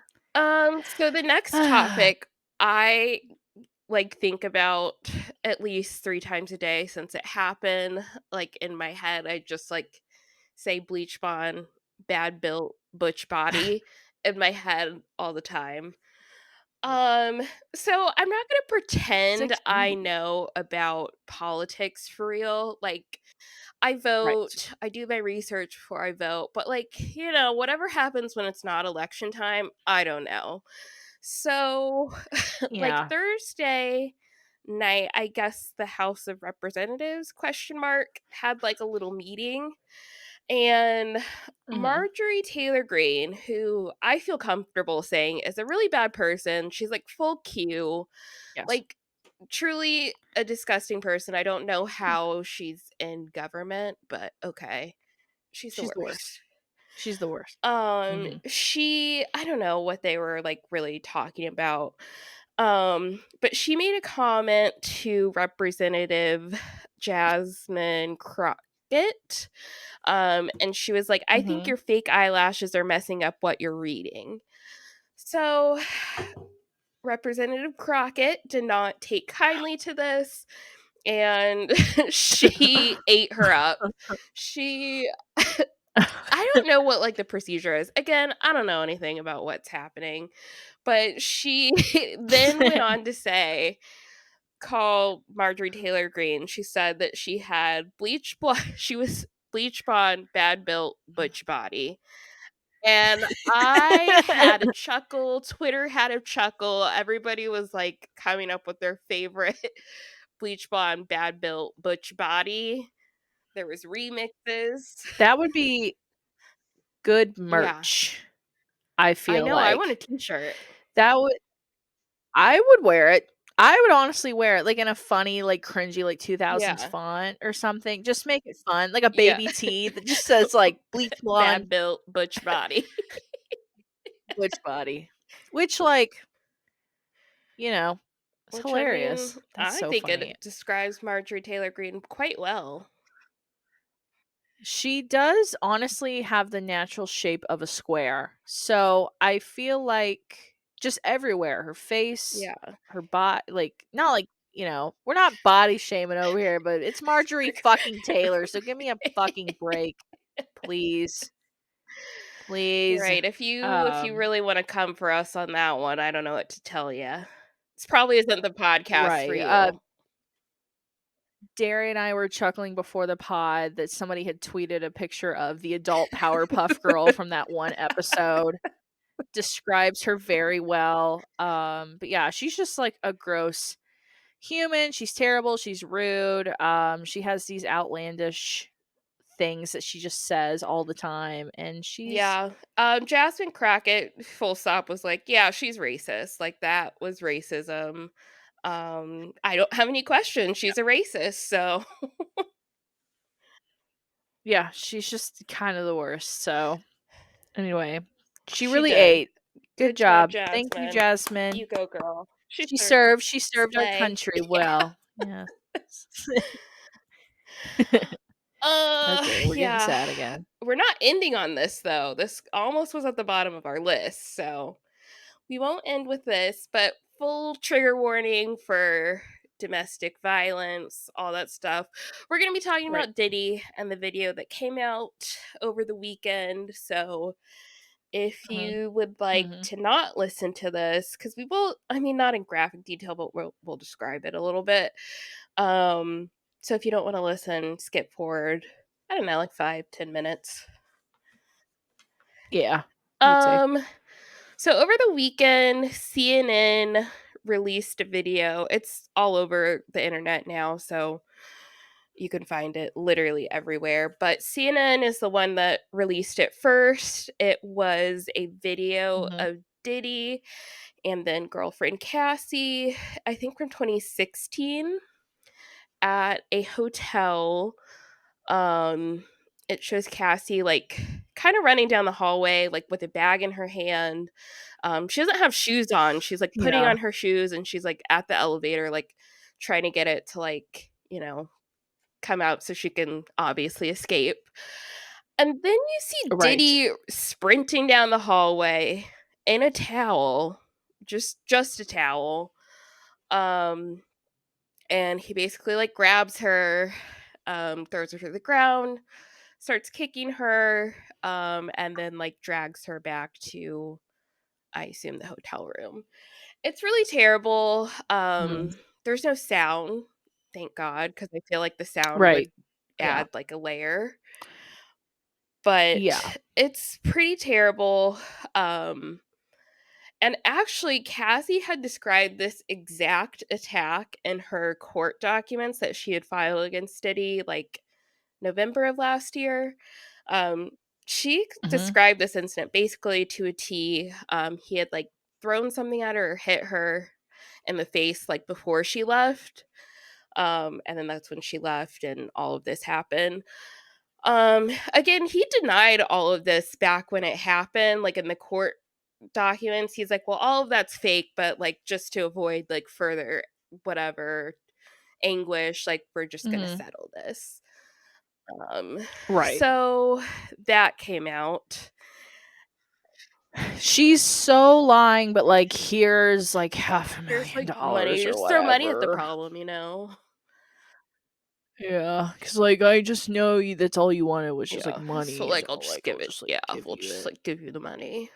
So the next topic, I think about at least 3 times a day since it happened. Like, in my head, I just, say bleach blonde, bad built, butch body in my head all the time. Um, so I'm not gonna pretend 16. I know about politics for real. Like, I Right. vote, I do my research before I vote, but, whatever happens when it's not election time, I don't know. So, Yeah. Thursday night, I guess the House of Representatives question mark had a little meeting, and Mhm. Marjorie Taylor Greene, who I feel comfortable saying is a really bad person. She's full Q, Yes. like truly a disgusting person. I don't know how she's in government, but okay. She's the She's the worst. worst. She's the worst. Mhm. She I don't know what they were really talking about. But she made a comment to Representative Jasmine Crockett. And she was like, "I think Mhm. your fake eyelashes are messing up what you're reading." So Representative Crockett did not take kindly to this, and she ate her up. She I don't know what the procedure is. Again, I don't know anything about what's happening, but she then went on to say, call Marjorie Taylor Greene. She said that she had bleach blonde. She was bleach blonde, bad built, butch body. And I had a chuckle. Twitter had a chuckle. Everybody was coming up with their favorite bleach blonde, bad built, butch body. There was remixes. That would be good Yeah. merch, I I feel know, I want a like. t-shirt. That would I would wear it. I would honestly wear it, like, in a funny, like, cringy, like, 2000s Yeah. font or something. Just make it fun, like a Yeah. baby tee that just says, like, bleach blonde, Bad built, butch body. butch body. Which, like, you know, it's Which, I mean, hilarious. That's I so think funny. it describes Marjorie Taylor Greene quite well. She does honestly have the natural shape of a square. So I feel like just everywhere, her face, Yeah. her body, like, not like, we're not body shaming over here, but it's Marjorie fucking Taylor. So give me a fucking break, please. You're Please. right. If you Um, really wanna come for us on that one, I don't know what to tell you. This probably isn't the podcast for right. you. Daria and I were chuckling before the pod that somebody had tweeted a picture of the adult Powerpuff Girl from that one episode. Describes her very well. But yeah, she's just like a gross human. She's terrible. She's rude. She has these outlandish things that she just says all the time, and she's Yeah. Jasmine Crockett, full stop, was like, "Yeah, she's racist. Like, that was racism. I don't have any questions. yeah, She's a racist." So, yeah, she's just kind of the worst. So anyway, she she really did. ate. Good Good job, job. Thank you, Jasmine. Jasmine. You go, girl. She She served served. She served our slay. country Yeah. well. Yeah. Okay, we're getting Yeah. sad again. We're not ending on this though. This almost was at the bottom of our list, so we won't end with this, but full trigger warning for domestic violence, all that stuff. We're going to be talking Right. about Diddy and the video that came out over the weekend. So if Hmm. you would like Hmm. to not listen to this, because we will, I mean, not in graphic detail, but we'll describe it a little bit. Um, so if you don't want to listen, skip forward. I don't know, like 5-10 minutes. Yeah, I would say. Um, so over the weekend, CNN released a video. It's all over the internet now, so you can find it literally everywhere. But CNN is the one that released it first. It was a video Hmm. of Diddy and then girlfriend Cassie, I think from 2016, at a hotel. Um, it shows Cassie like kind of running down the hallway, like with a bag in her hand. She doesn't have shoes on. She's like putting Yeah. on her shoes and she's like at the elevator, like trying to get it to like, come out so she can obviously escape. And then you see Right. Diddy sprinting down the hallway in a towel, just a towel. Um, and he basically like grabs her, throws her to the ground, starts kicking her, and then like drags her back to, I assume, the hotel room. It's really terrible. Mhm. There's no sound, thank God, because I feel like the sound Right. would Yeah. add like a layer. But Yeah. it's pretty terrible. Um, and actually, Cassie had described this exact attack in her court documents that she had filed against Diddy, like November of last year. Um, she Mhm. described this incident basically to a T. He had like thrown something at her or hit her in the face like before she left. And then that's when she left and all of this happened. Again, he denied all of this back when it happened, like in the court documents. He's like, well, all of that's fake, but like just to avoid like further whatever anguish, like we're just gonna Mhm. settle this. Um, Right. so that came out. She's so lying, but, like, here's, like, half a Here's million like money. dollars or Just throw money at the whatever. problem. Yeah, cause like, I just know you that's all you wanted was just, like, Yeah. So money, like so, I'll just like, give I'll it. just, like, Yeah, give we'll you just it. like give you the money.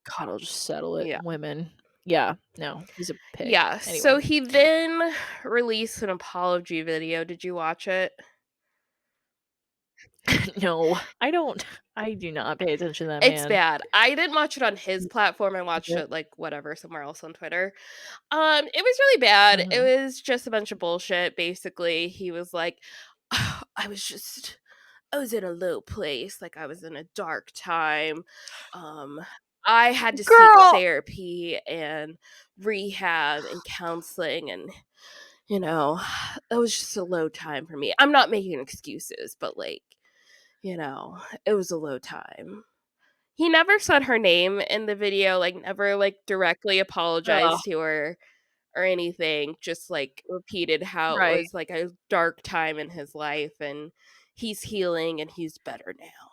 God, I'll just settle it. Yeah. Women. Yeah. No, he's a pig. Yeah. So Anyway. he then released an apology video. Did you watch it? No, I do not pay attention to that It's man. bad. I didn't watch it on his Is platform, I watched it? it, like, whatever, somewhere else on Twitter. It was really bad. It Mhm. was just a bunch of bullshit, basically. He was like, I was in a low place, like, I was in a dark time. Um, I had to seek Girl! therapy and rehab and counseling and, you know, it was just a low time for me. I'm not making excuses, but, like, it was a low time. He never said her name in the video, like, never, like, directly Ugh, apologized to her or anything, just, like, repeated how it right. was, like, a dark time in his life, and he's healing, and he's better now.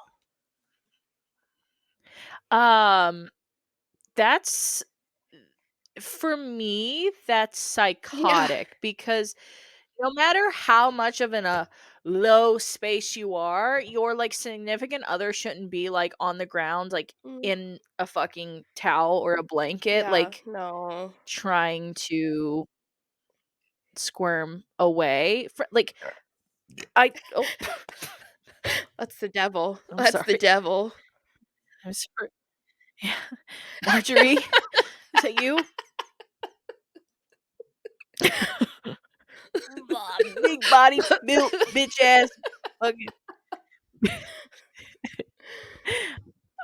Um, that's for me, that's Yeah. psychotic because no matter how much of in a low space you are, your, like, significant other shouldn't be, like, on the ground, like, Mm, in a fucking towel or a blanket, yeah, like, no. trying to squirm away fr like, I oh, That's the devil. I'm That's the sorry. devil. I'm sorry. Yeah. Marjorie, is that you? Big body built bitch ass fucking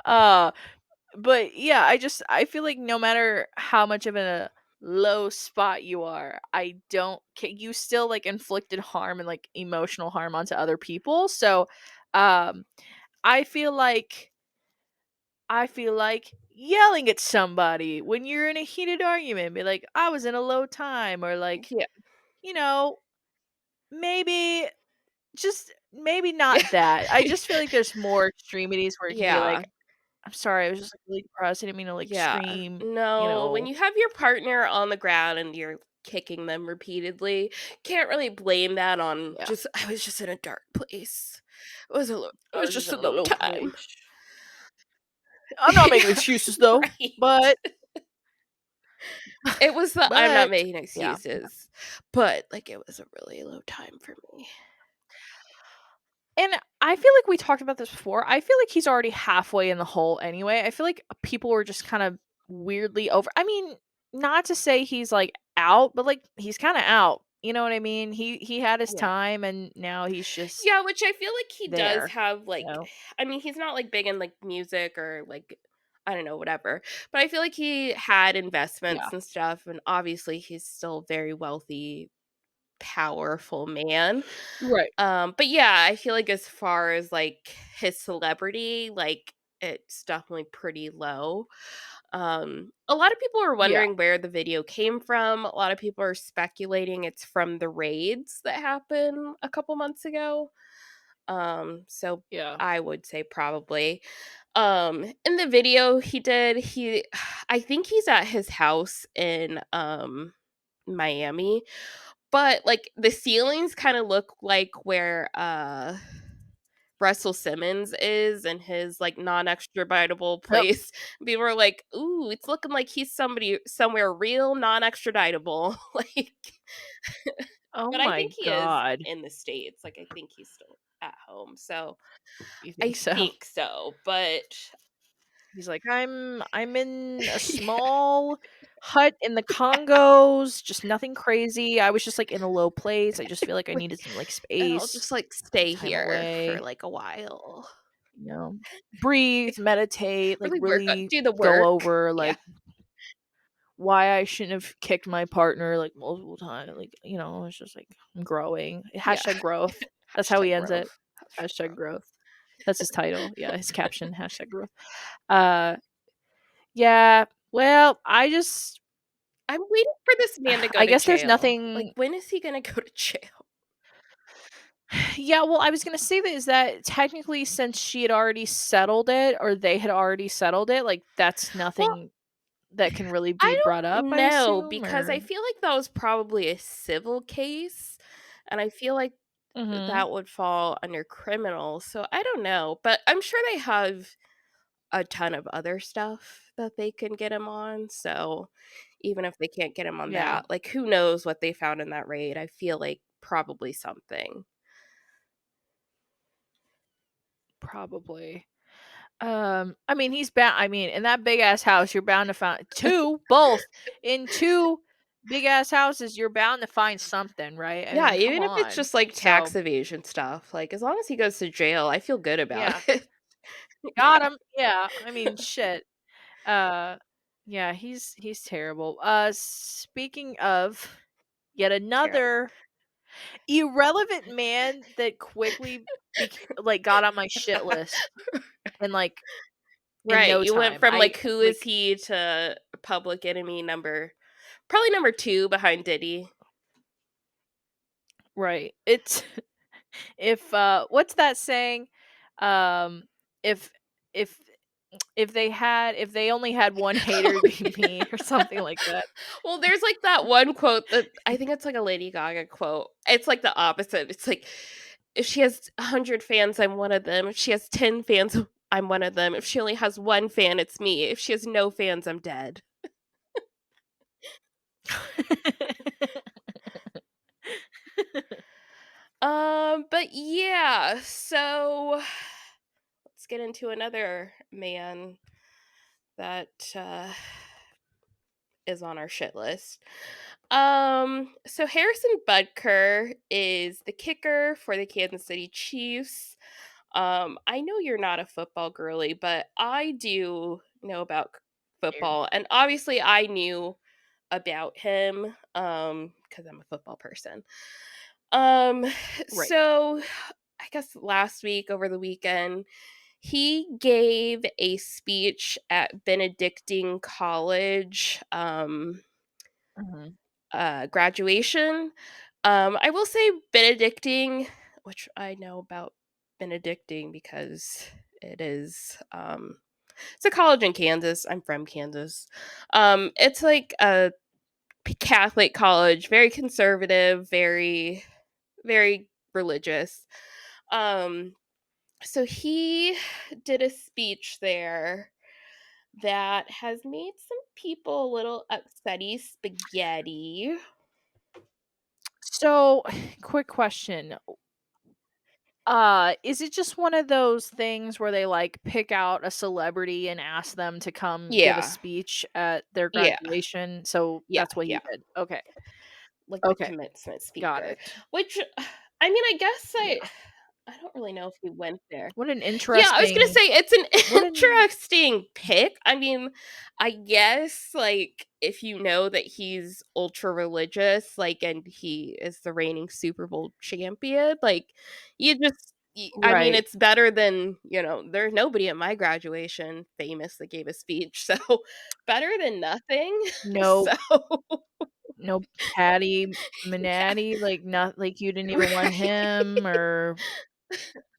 uh, but yeah, I feel like no matter how much of a low spot you are, I don't you still, like, inflicted harm and, like, emotional harm onto other people, so, um, I feel like yelling at somebody when you're in a heated argument, be like, "I was in a low time," or, like, Yeah. you know, maybe just maybe Yeah. not that. I just feel like there's more extremities where it can be Yeah. like, "I'm sorry, I was just, like, really depressed, I didn't mean to, like, Yeah. scream," you No, when know? you have your partner on the ground and you're kicking them repeatedly, can't really blame that on Yeah. just I was just in a dark place. It I was was just just in a a low low time. place. I'm not making Yeah, excuses though, right. but It was the I'm not but making yeah. excuses, but, like, it was a really low time for me. And I feel like we talked about this before. I feel like he's already halfway in the hole anyway. I feel like people were just kind of weirdly over. I mean, not to say he's like out, but like he's kind of out. You know what I mean? He had his Yeah. time and now he's just Yeah, which I feel like he does there, have, you like know. I mean, he's not, like, big in, like, music or, like, I don't know, whatever, but I feel like he had Yeah. investments and stuff, and obviously he's still a very wealthy, powerful man. Right. But yeah, I feel like as far as, like, his celebrity, like, it's definitely pretty low. A lot of people are Yeah. wondering where the video came from. A lot of people are speculating it's from the raids that happened a couple months ago. So Yeah. I would say probably. In the video I think he's at his house in Miami, but like the ceilings kind of look like where Russell Simmons is in his like non-extraditable Yep. place. People are like, "Ooh, it's looking like he's somebody somewhere real non-extraditable." Like, Oh but I my think he is god. in the States. Like, I think he's still at home. So You I think so? think so. But He's like, I'm in a small hut in the Congos, just nothing crazy. I was just like in a low place. I just feel like I needed some like and I'll space, just like some stay time here for away, like a while. you know. Breathe, meditate, like Really work really do the go work. over Yeah. like why I shouldn't have kicked my partner like multiple times. Like, you know, it's just like I'm growing. Yeah. Hashtag growth. That's how Hashtag he ends it. growth. Hashtag Hashtag growth. growth. That's his title. Yeah, his caption, hashtag growth. Uh yeah. Well, I'm waiting for this man to go I to guess there's jail. Like, nothing. when is he gonna go to jail? Yeah, well, I was gonna say that is that technically since she had already settled it or they had already settled it, like that's Well, nothing that can really be I brought up, don't I know assume, because I or feel like that was probably a civil case, and I feel like Mhm. that would fall under criminal. So I don't know, but I'm sure they have a ton of other stuff that they can get him on. So even if they can't get him on Yeah. that, like who knows what they found in that raid? I feel like probably something. Probably. I mean, he's bound. I mean, in that big ass house, you're bound to find two, both in two big ass houses. You're bound to find something, right? I Yeah, mean, come even if it's on. just, like, tax So evasion stuff, like, as long as he goes to jail, I feel good about yeah, it. got him. Yeah, I mean, shit. Uh, yeah, he's terrible. Speaking of yet Terrible. another irrelevant man that quickly like got on my shit list in like in Right, no you went time. from, I like, who is like he to public enemy probably number 2 behind Diddy. right. It's if what's that saying? Um if if if they only had one hater Oh, it'd be yeah. me or something like that. Well, there's, like, that one quote that I think it's, like, a Lady Gaga quote. It's, like, the opposite. It's, like, "If she has 100 fans, I'm one of them. If she has 10 fans, I'm one of them. If she only has 1 fan, it's me. If she has no fans, I'm dead." But yeah, so let's get into another man that, is on our shit list. So Harrison Butker is the kicker for the Kansas City Chiefs. I know you're not a football girly, but I do know about Here. football, and obviously I knew about him because I'm a football person. Um, Right. so I guess last week over the weekend, he gave a speech at Benedictine College Mhm. graduation. I will say Benedictine, which I know about Benedictine because it is it's a college in Kansas. I'm from Kansas. It's like a Catholic college, very conservative, very religious. Um so he did a speech there that has made some people a little upsetty spaghetti. So, quick question. Is it just one of those things where they like pick out a celebrity and ask them to come give a Yeah. speech at their Yeah. graduation? So Yeah. that's what Yeah. he did. Okay. Like the Okay. commencement Got speaker, it. which I mean, I guess Yeah. I don't really know if he went there. What an Yeah, I was gonna interesting say it's an what an interesting pick. I mean, I guess like if you know that he's ultra religious, like, and he is the reigning Super Bowl champion, like, I mean, right. it's better than there's nobody at my graduation famous that gave a speech, so better than nothing. No So no Patty yeah, Manatee, like not like you didn't even want right. him or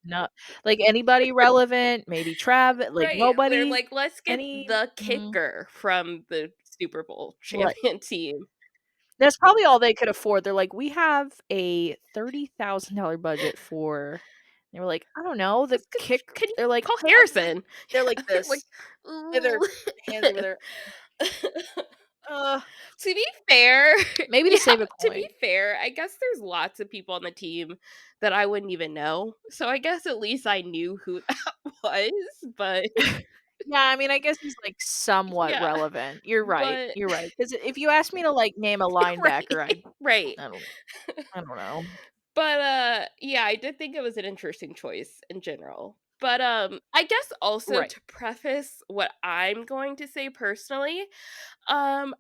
not like anybody relevant, maybe Travis, like Right, they're nobody, like, "Let's get any the mm, kicker from the Super Bowl right. champion team. That's probably all they could afford. They're like, "We have a $30,000 budget for" they were like, "I don't know, the Just c kick" can you they're like, call Harrison?" they're like They're like, this. They have their "Ooh." hands over their uh, To be fair maybe to yeah, save a to be coin. fair, I guess there's lots of people on the team that I wouldn't even know, so I guess at least I knew who that was, but Yeah, I mean, I guess he's, like, somewhat yeah, relevant. You're right, but you're right. Because if you asked me to, like, name a linebacker, right, right. I don't I don't know. But, yeah, I did think it was an interesting choice in general. But, I guess also Right, to preface what I'm going to say personally, um,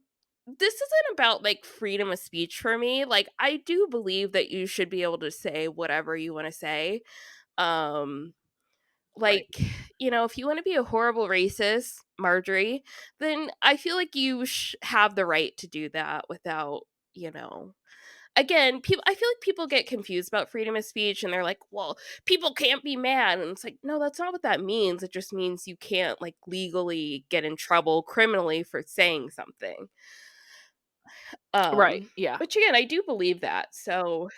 this isn't about, like, freedom of speech for me. Like, I do believe that you should be able to say whatever you wanna say. Um, right, like, if you wanna be a horrible racist, Marjorie, then I feel like you have the right to do that without, you know again, people I feel like people get confused about freedom of speech and they're like, "Well, people can't be mad." And it's like, "No, that's not what that means. It just means you can't like legally get in trouble criminally for saying something." right, yeah. Which again, I do believe that. So, I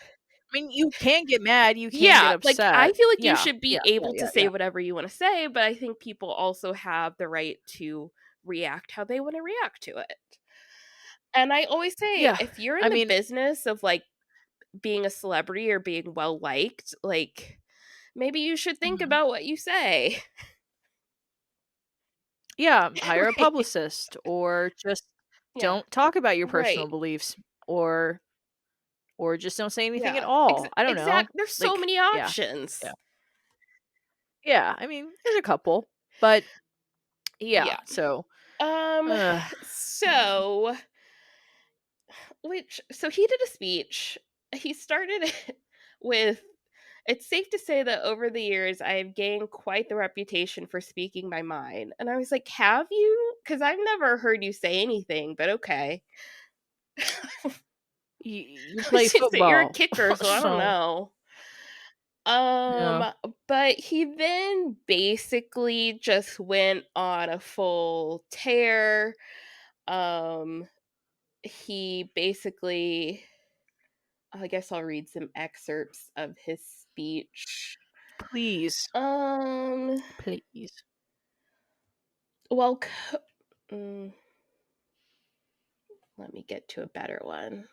mean, you can get mad, you can get yeah, like I upset. feel like you Yeah, should be yeah, yeah, able to yeah, say yeah. whatever you want to say, but I think people also have the right to react how they want to react to it. And I always say, Yeah, if you're in I the mean business of like being a celebrity or being well liked, like Maybe you should think Mhm. about what you say. Yeah, hire a Right. publicist or just Yeah. don't talk about your personal Right. beliefs or just don't say anything at Yeah. all. I don't know. There's so Like, many yeah. Yeah. options. Yeah, I mean, there's a couple, but yeah, Yeah. so, Um, uh, man. so so he did a speech. He started it with, "It's safe to say that over the years I have gained quite the reputation for speaking my mind." And I was like, "Have you? Because I've never heard you say anything, but okay." You play She said, "You're a football, kicker, so I don't so know." yeah. But he then basically just went on a full tear. Um, he basically, I guess I'll read some excerpts of his speech. Please, Um, please. well, mm, let me get to a better one.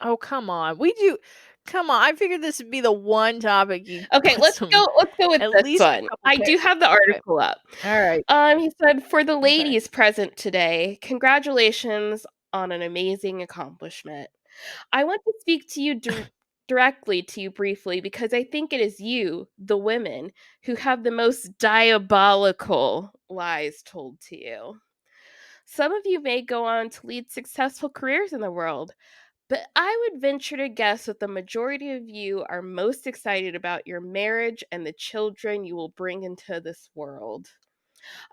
Oh, come on, I figured this would be the one topic you Okay, put some let's go with at this least a one. couple I do have the okay. article up. Alright, He said, "For the okay. ladies present today, congratulations on an amazing accomplishment. I want to speak to you directly to you briefly because I think it is you, the women, who have the most diabolical lies told to you. Some of you may go on to lead successful careers in the world, but I would venture to guess that the majority of you are most excited about your marriage and the children you will bring into this world.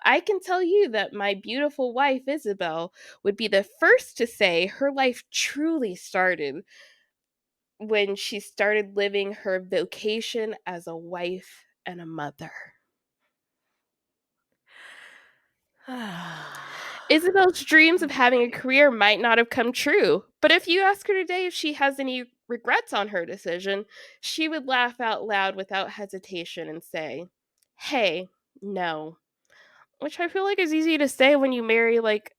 I can tell you that my beautiful wife, Isabel, would be the first to say her life truly started when she started living her vocation as a wife and a mother." Isabel's dreams of having a Okay. career might not have come true, but if you ask her today if she has any regrets on her decision, she would laugh out loud without hesitation and say, "Hey, no." Which I feel like is easy to say when you marry like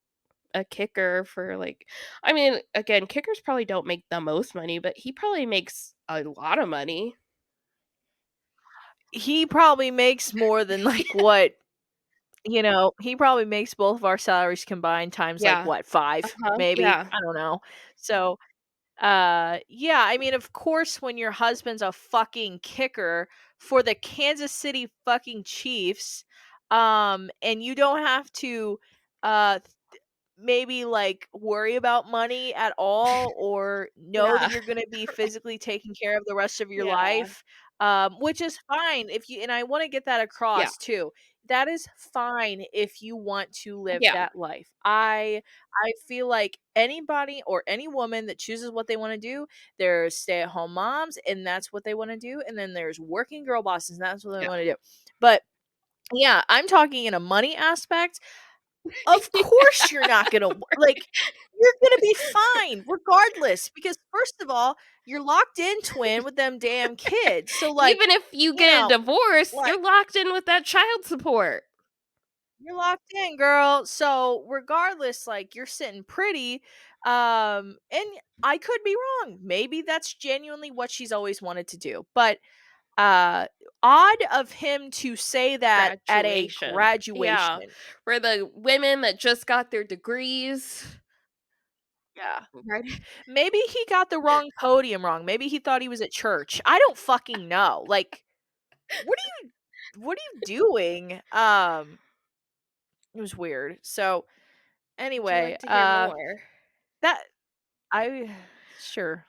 a kicker for like, I mean, again, kickers probably don't make the most money, but he probably makes a lot of money. He probably makes more than, like, what he probably makes both of our salaries combined times, like, Yeah. what, 5, Uh-huh. maybe? Yeah. I don't know. So, yeah, I mean, of course, when your husband's a fucking kicker for the Kansas City fucking Chiefs, and you don't have to, uh maybe like worry about money at all or know that Yeah. you're going to be physically taken care of the rest of your Yeah. life, which is fine if you and I want to get that Yeah. across too. That is fine if you want to live Yeah. that life. I feel like anybody or any woman that chooses what they want to do, there's stay-at-home moms and that's what they want to do, and then there's working girl bosses and that's what they Yeah. want to do. But yeah, I'm talking in a money aspect. Of course you're not gonna like, you're gonna be fine regardless because first of all, you're locked in, twin, with them damn kids. So, like, Even if you you get a know, divorce, like, you're locked in with that child support. you're locked in, girl. So, regardless, like, you're sitting pretty, and I could be wrong. Maybe that's genuinely what she's always wanted to do, but, uh, odd of him to say that at a Graduation. Yeah. graduation. For the women that just got their degrees. Yeah. Right? Maybe he got the wrong podium wrong. Maybe he thought he was at church. I don't fucking know. Like, what are you doing? It was weird. So, Would you anyway, like to hear more? that I sure.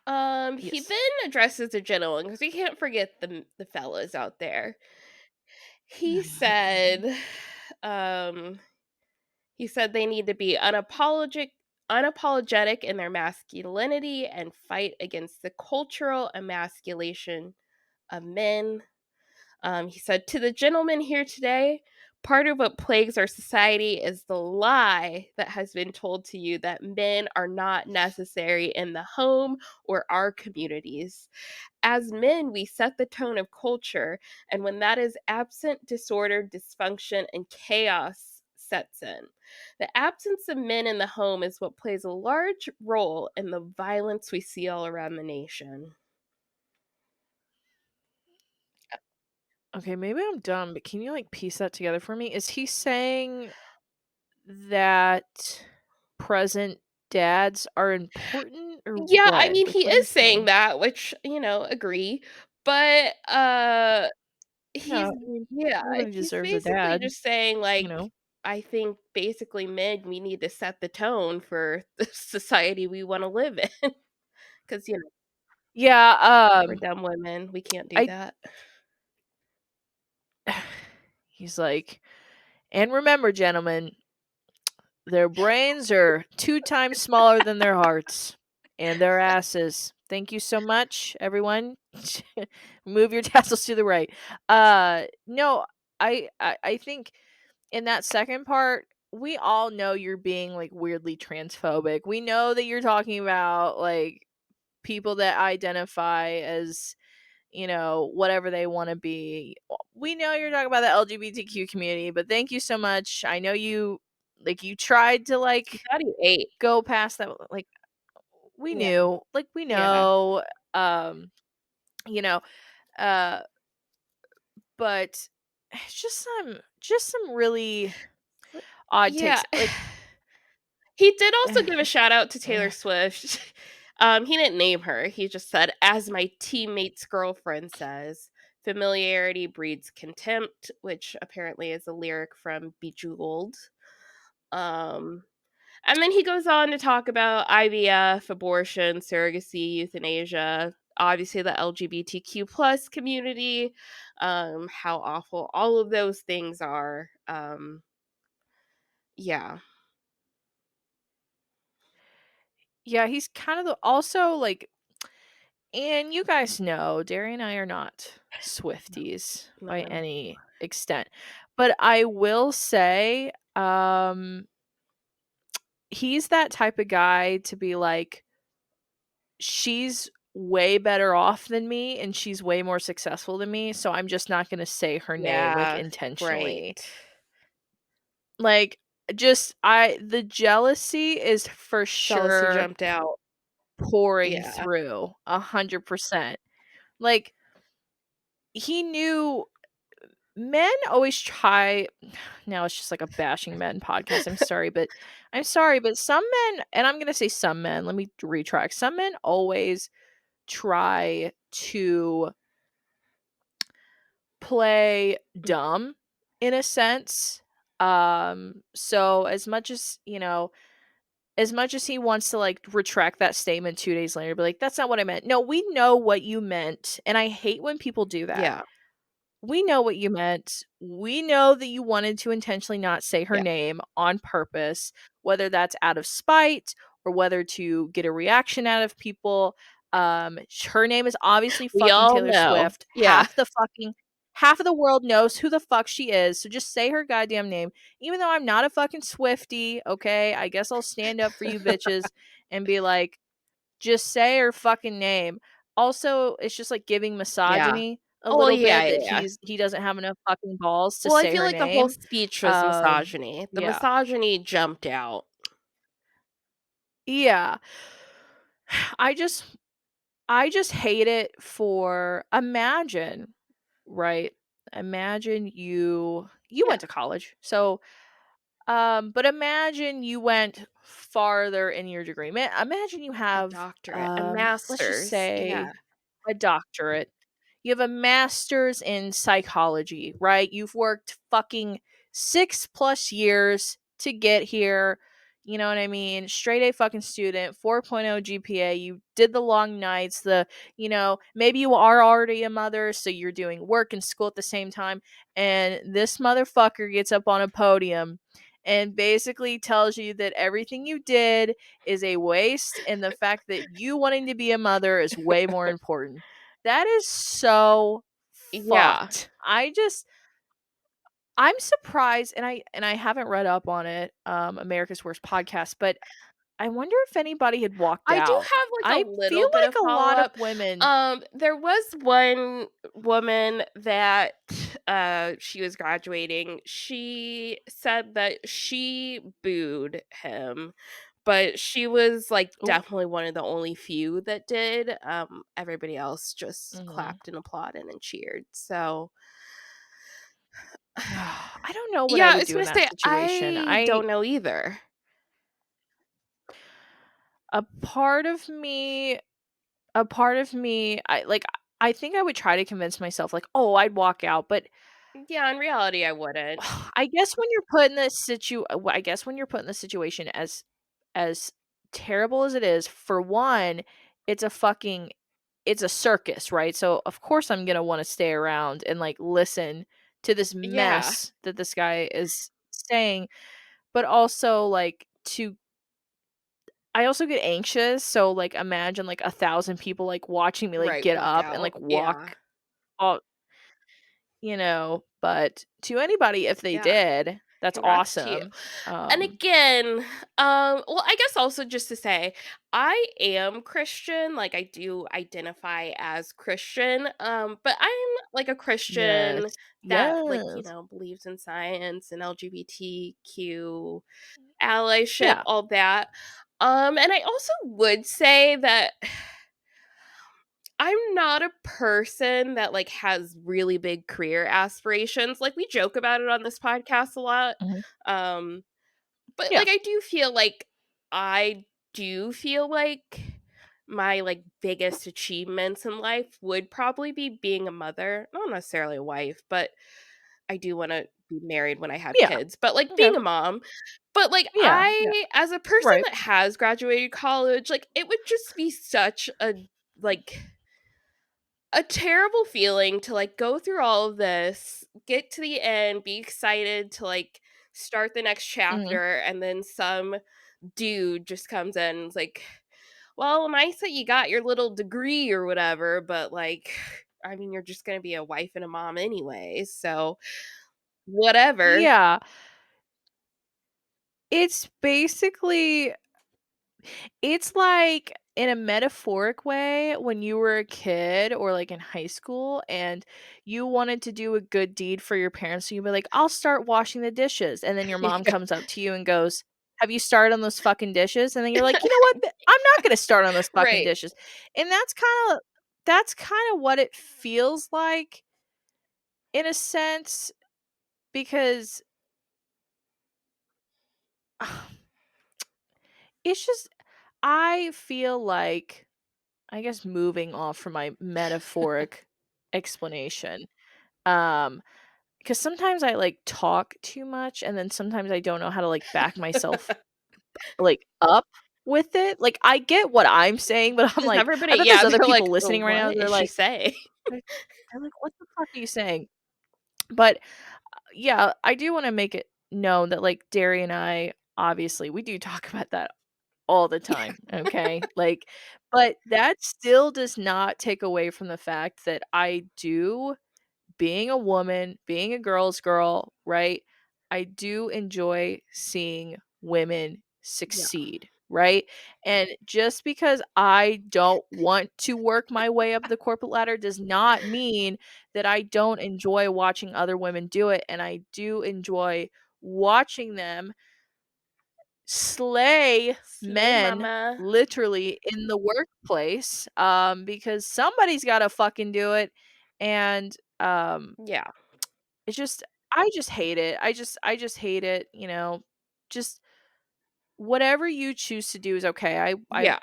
He Yes. then addresses the gentleman because we can't forget the fellas out there. He said, um, he said they need to be unapologetic in their masculinity and fight against the cultural emasculation of men. He said, "To the gentleman here today, part of what plagues our society is the lie that has been told to you that men are not necessary in the home or our communities. As men, we set the tone of culture, and when that is absent, disorder, dysfunction, and chaos sets in. The absence of men in the home is what plays a large role in the violence we see all around the nation." Okay, maybe I'm dumb, but can you, like, piece that together for me? Is he saying that present dads are important or Yeah, I what? mean, Like, he what are you is saying saying? that, which, agree, but, Yeah, he's I mean, yeah, everybody he's deserves a basically dad, just saying, you like, know? I think basically men, we need to set the tone for the society we wanna live in, 'cause, Yeah, we're dumb women, we can't do I that. he's like, "And remember, gentlemen, their brains are 2 times smaller than their hearts and their asses. Thank you so much, everyone. Move your tassels to the right." No, I think in that second part, we all know you're being, like, weirdly transphobic. We know that you're talking about, like, people that identify as, whatever they wanna be. We know you're talking about the LGBTQ community, but thank you so much. I know you tried to, I like, thought he ate. go past that, like, we Yeah, knew, like, we yeah. know, um, you know, uh, but it's just some really odd Yeah. takes, like, He did also give a shout out to Taylor eh, Swift. He didn't name her. He just said, "As my teammate's girlfriend says, familiarity breeds contempt," which apparently is a lyric from Bejeweled. Um, and then he goes on to talk about IVF, abortion, surrogacy, euthanasia, obviously the LGBTQ plus community, how awful all of those things are. Yeah, yeah, he's kind of also, like, and you guys know, Derry and I are not no, Swifties no, by no, no. any extent. But I will say, he's that type of guy to be like, she's way better off than me and she's way more successful than me, so I'm just not gonna say her name, like, Yeah, right. intentionally. Like, just I the jealousy is for Jealousy sure jumped out. pouring Yeah, through 100%. Like, he knew men always try. Now it's just like a bashing men podcast. I'm sorry, but some men, and I'm gonna say some men, let me retract. Some men always try to play mm, dumb in a sense. So as much as he wants to, like, retract that statement 2 days later, be like, "That's not what I meant." No, we know what you meant, and I hate when people do that. yeah, We know what you meant. We know that you wanted to intentionally not say her yeah. name on purpose, whether that's out of spite or whether to get a reaction out of people. Her name is obviously We fucking all Taylor know. Swift. Yeah, Half of the world knows who the fuck she is. So just say her goddamn name. Even though I'm not a fucking Swifty, okay? I guess I'll stand up for you bitches and be like, just say her fucking name. Also, it's just, like, giving yeah. misogyny a Oh, little yeah, bit yeah, that yeah. he doesn't have enough fucking balls to Well, I say feel her like the whole name. speech was misogyny. The Yeah. misogyny jumped out. Yeah. I just I just hate it for imagine, right? Imagine you Yeah, went to college. So, but imagine you went farther in your degree. Imagine you a have, doctorate, a let's just master's. Yeah, say a doctorate. You have a master's in psychology, right? You've worked fucking 6 plus years to get here. You know what I mean? Straight A fucking student, 4.0 GPA. You did the long nights, maybe you are already a mother, so you're doing work and school at the same time. And this motherfucker gets up on a podium and basically tells you that everything you did is a waste and the fact that you wanting to be a mother is way more important. That is so yeah. fucked. I'm surprised, and I haven't read up on it, America's Worst Podcast, but I wonder if anybody had walked I do out. have, like, I a feel little bit like of a lot of follow-up. women. There was one woman that, she was graduating. She said that she booed him, but she was, like, Oh, definitely one of the only few that did. Everybody else just mhm. clapped and applauded and cheered, so, I don't know what I Yeah, I would was do in gonna that say, situation. I don't know either. A part of me a part of me, I think I would try to convince myself like, "Oh, I'd walk out," but Yeah, in reality, I wouldn't. I guess when you're put in this I guess when you're put in this situation as terrible as it is, for one, it's a fucking it's a circus, right? So, of course, I'm gonna wanna stay around and, like, listen to this Yeah, mess that this guy is saying, but also, like, to I also get anxious, so, like, imagine, like, 1,000 people, like, watching me, like, right, get walk up and, out. like, Yeah, walk all but to anybody, if they yeah. did, that's Congrats to you. awesome. And Um, again, well, I guess also just to say, I am Christian, like, I do identify as Christian, but I'm, like, a Christian yes. that, like, Yes. believes in science and LGBTQ allyship, Yeah. all that. And I also would say that I'm not a person that, like, has really big career aspirations, like, we joke about it on this podcast a lot, Mhm. um, but, Yeah. like, I do feel like my, like, biggest achievements in life would probably be being a mother, not necessarily a wife, but I do wanna be married when I have Yeah. kids, but, like, Okay. being a mom. But, like, Yeah, yeah. I as a person Right. that has graduated college, like, it would just be such like, a terrible feeling to, like, go through all of this, get to the end, be excited to, like, start the next Mhm. chapter, and then some dude just comes in and is like, "Well, nice that you got your little degree or whatever, but, like, I mean, you're just gonna be a wife and a mom anyways, so whatever." Yeah. It's basically it's like, in a metaphoric way, when you were a kid or, like, in high school and you wanted to do a good deed for your parents, so you'd be like, "I'll start washing the dishes," and then your mom Yeah, comes up to you and goes, "Have you started on those fucking dishes?" And then you're like, "You know what? I'm not gonna start on those fucking right. dishes." And that's kinda what it feels like in a sense because it's just I feel like I guess moving off from my metaphoric explanation, um, because sometimes I, like, talk too much, and then sometimes I don't know how to, like, back myself, like, up with it. Like, I get what I'm saying, but I'm 'Cause like everybody I bet there's yeah, other they're people like, listening right now, "What is she saying?" they're they're like, "What the fuck are you saying?" But, yeah, I do wanna make it known that, like, Derry and I, obviously, we do talk about that all the time, okay? Like, but that still does not take away from the fact that I do being a woman, being a girl's girl, right? I do enjoy seeing women Yeah. succeed, right? And just because I don't want to work my way up the corporate ladder does not mean that I don't enjoy watching other women do it. And I do enjoy watching them slay Slay men mama. literally in the workplace, because somebody's gotta fucking do it, and, Yeah. it's just I just hate it. I just hate it, just whatever you choose to do is okay. Yeah.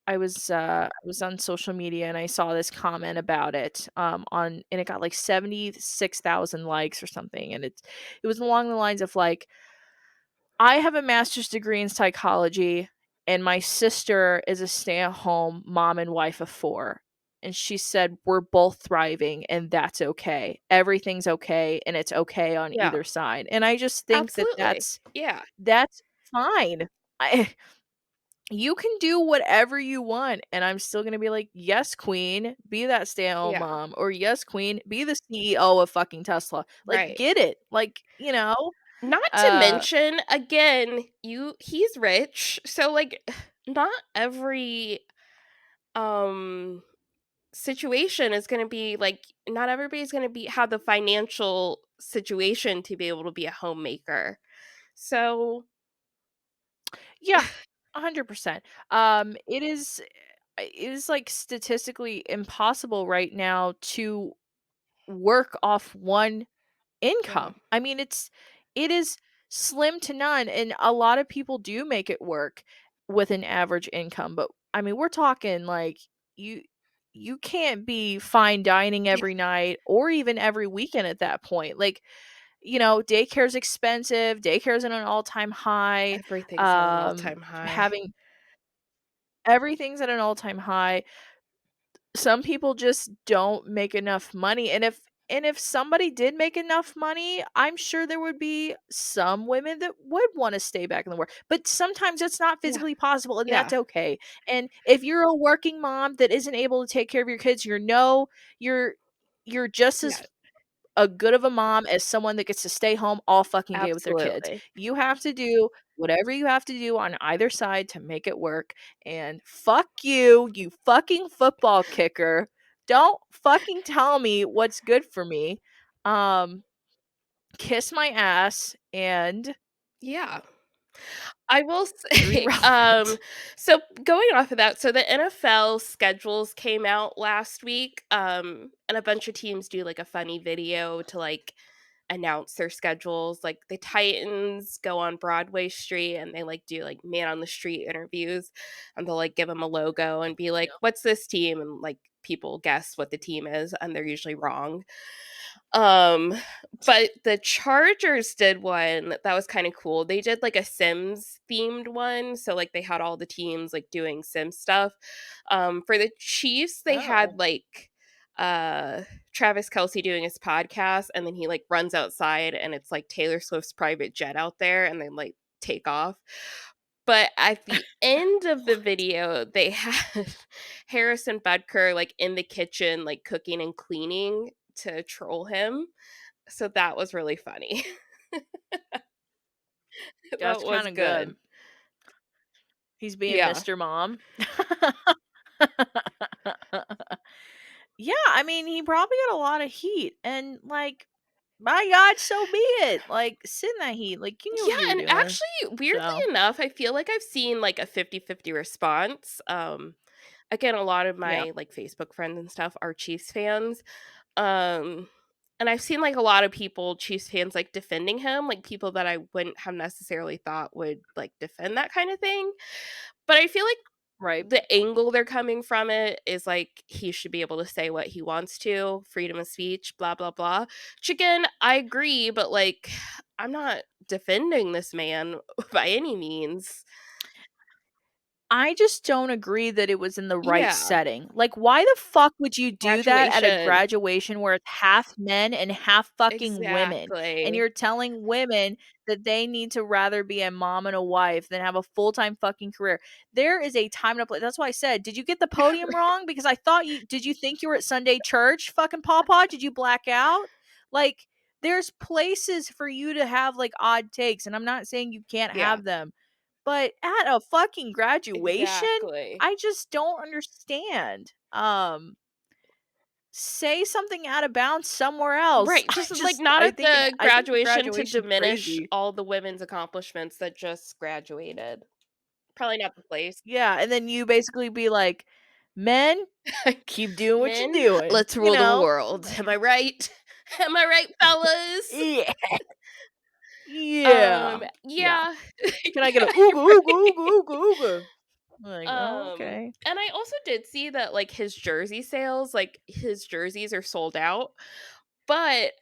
I was on social media and I saw this comment about it, and it got, like, 76,000 likes or something, and it was along the lines of, like, I have a master's degree in psychology, and my sister is a stay-at-home mom and wife of 4. And she said, "We're both thriving, and that's okay. Everything's okay, and it's okay on Yeah. either side." And I just think that Absolutely. Yeah. that's fine. I You can do whatever you want, and I'm still gonna be like, "Yes, queen, be that stay-at-home Yeah. mom," or, "Yes, queen, be the CEO of fucking Tesla." Like, Right. get it. Like, Not to uh mention, again, he's rich, so, like, not every, um, situation is gonna be, like not everybody's gonna be have the financial situation to be able to be a homemaker. So Yeah, 100%. It is, like, statistically impossible right now to work off one Yeah. income. I mean, it is slim to none, and a lot of people do make it work with an average income, but I mean, we're talking like you you can't be fine dining Yeah. every night or even every weekend at that point. Like, daycare's expensive, daycare's at an all-time high, Everything's at an all-time high. having everything's at an all-time high. Some people just don't make enough money, and if somebody did make enough money, I'm sure there would be some women that would wanna stay back in the work, but sometimes it's not Yeah. physically possible, and Yeah. that's okay, and if you're a working mom that isn't able to take care of your kids, you're you're just as Yeah. a good of a mom as someone that gets to stay home all fucking day with their kids. Absolutely. You have to do whatever you have to do on either side to make it work, and fuck you, you fucking football kicker. Don't fucking tell me what's good for me. Um, kiss my ass and Yeah. I will you're say, irrelevant. so going off of that, so the NFL schedules came out last week, and a bunch of teams do like a funny video to like announce their schedules. Like the Titans go on Broadway Street and they like do like man on the street interviews, and they'll like give them a logo and be like, "What's this team?" And like people guess what the team is, and they're usually wrong. Um, but the Chargers did one that was kinda cool. They did, like, a Sims themed one, so, like, they had all the teams, like, doing Sims stuff. For the Chiefs, they had, Oh. like, uh, Travis Kelce doing his podcast, and then he, like, runs outside, and it's, like, Taylor Swift's private jet out there, and they, like, take off. But at the end of the What? video, they had Harrison Butker, like, in the kitchen, like, cooking and cleaning to troll him. So that was really funny. That's That was kinda good. good. He's being Yeah. Mr. Mom. Yeah, I mean, he probably got a lot of heat, and, like, my god, so be it. Like, sit in that heat. Like, you knew what Yeah, you were and doing. actually, weirdly So, enough, I feel like I've seen, like, a 50-50 response. Again, a lot of yeah, my, like, Facebook friends and stuff are Chiefs fans. Um, and I've seen, like, a lot of people, Chiefs fans, like, defending him, like, people that I wouldn't have necessarily thought would, like, defend that kinda thing. But I feel like right. the angle they're coming from it is like he should be able to say what he wants to, freedom of speech, blah blah blah. Which again, I agree, but like I'm not defending this man by any means. I just don't agree that it was in the right Yeah, setting. Like, why the fuck would you do that at a graduation. graduation where it's half men and half fucking women? And Exactly. you're telling women that they need to rather be a mom and a wife than have a full-time fucking career. There is a time and a place. That's why I said, did you get the podium wrong? Because I thought did you think you were at Sunday church, fucking pawpaw? Did you black out? Like, there's places for you to have like odd takes, and I'm not saying you can't Yeah, have them, but at a fucking graduation? exactly. I just don't understand. Say something out of bounds somewhere else. Right, just like not I at think the I think graduation to graduation's diminish crazy. all the women's accomplishments that just graduated. Probably not the place. Yeah, and then you basically be like, "Men, keep doing what you're Men, doing," let's rule the world. Like, Am I right? Am I right, fellas? yeah, yeah, yeah. Yeah. Can I get a Yeah, ooga, ooga, ooga, right. ooga, ooga? Like, oh, okay. And I also did see that, like, his jersey sales, like, his jerseys are sold out, but,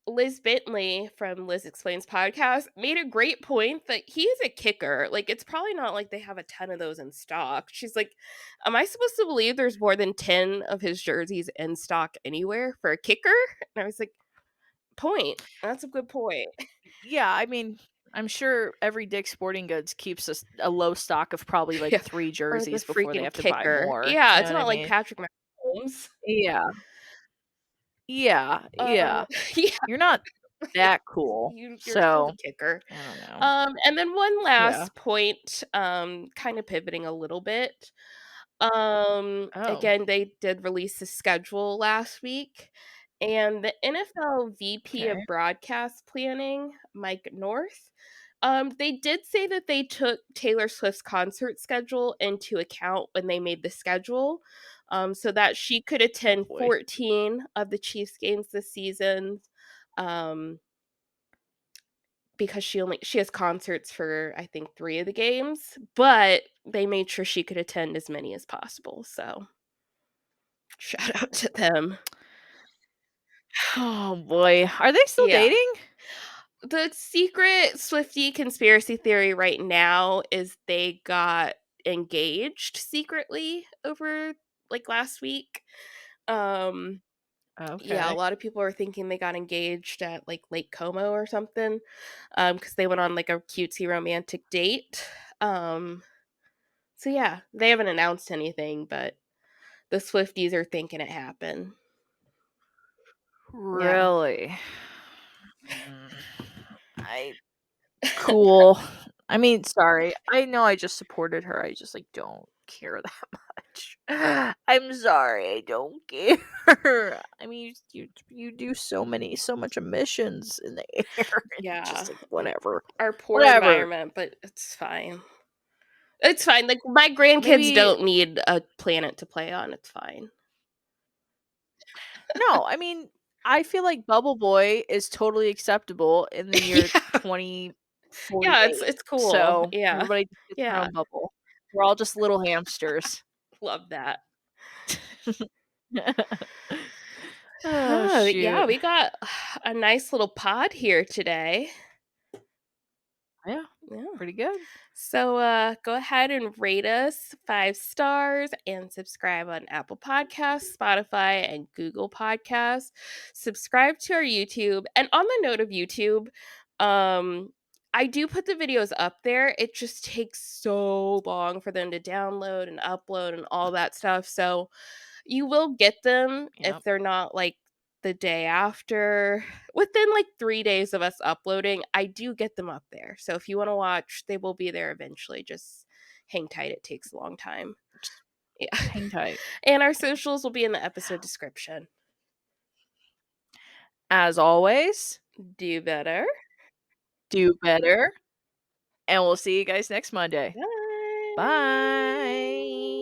Liz Bentley from Liz Explains podcast made a great point that he's a kicker. Like, it's probably not like they have a ton of those in stock. She's like, "Am I supposed to believe there's more than 10 of his jerseys in stock anywhere for a kicker?" And I was like, "Point. That's a good point." Yeah, I mean, I'm sure every Dick's Sporting Goods keeps a low stock of probably like Yeah. 3 Or the jerseys before they freaking have to buy kicker. more. Yeah, You know it's what I not like mean? Patrick Mahomes. Yeah. Yeah, yeah. Yeah, You're not that cool. you're still the So, kicker. I don't know. And then one Yeah. last point, kind of pivoting a little bit. Oh, Again, they did release the schedule last week, and the NFL VP okay. of broadcast planning, Mike North, they did say that they took Taylor Swift's concert schedule into account when they made the schedule. so that she could Oh attend boy. 14 of the Chiefs games this season. Um, because she has concerts for I think 3 of the games, but they made sure she could attend as many as possible, so shout out to them. Oh boy. Are they still Yeah. dating? The secret Swiftie conspiracy theory right now is they got engaged secretly over, like, last week. Um, yeah, a Okay. lot of people are thinking they got engaged at, like, Lake Como or something, because they went on, like, a cutesy romantic date. Um, so yeah, they haven't announced anything, but the Swifties are thinking it happened. Yeah. Really? Mm, I cool. I mean, sorry. I know I just supported her. I just like don't care that much. I'm sorry. I don't care. I mean, you do so much emissions in the air and Yeah. just like whatever. Our poor Whatever. environment, but it's fine. It's fine, like, my grandkids Maybe don't need a planet to play on, it's fine. no, I mean, I feel like Bubble Boy is totally acceptable in the year Yeah. Yeah, 2048. it's cool. So, Yeah. everybody just gets their Yeah, own bubble. We're all just little hamsters. love that. Oh, Yeah, shoot. we got a nice little pod here today. Yeah, Yeah. pretty good. So go ahead and rate us 5 stars and subscribe on Apple Podcasts, Spotify, and Google Podcasts. Subscribe to our YouTube. And on the note of YouTube, um, I do put the videos up there. It just takes so long for them to download and upload and all that stuff. So you will get them if Yep. they're not like the day after. Within like 3 days of us uploading, I do get them up there. So if you wanna watch, they will be there eventually, just hang tight, it takes a long time. Just Yeah. hang tight. And our socials will be in the episode description. As always, Do better. do better, and we'll see you guys next Monday. Bye. Bye.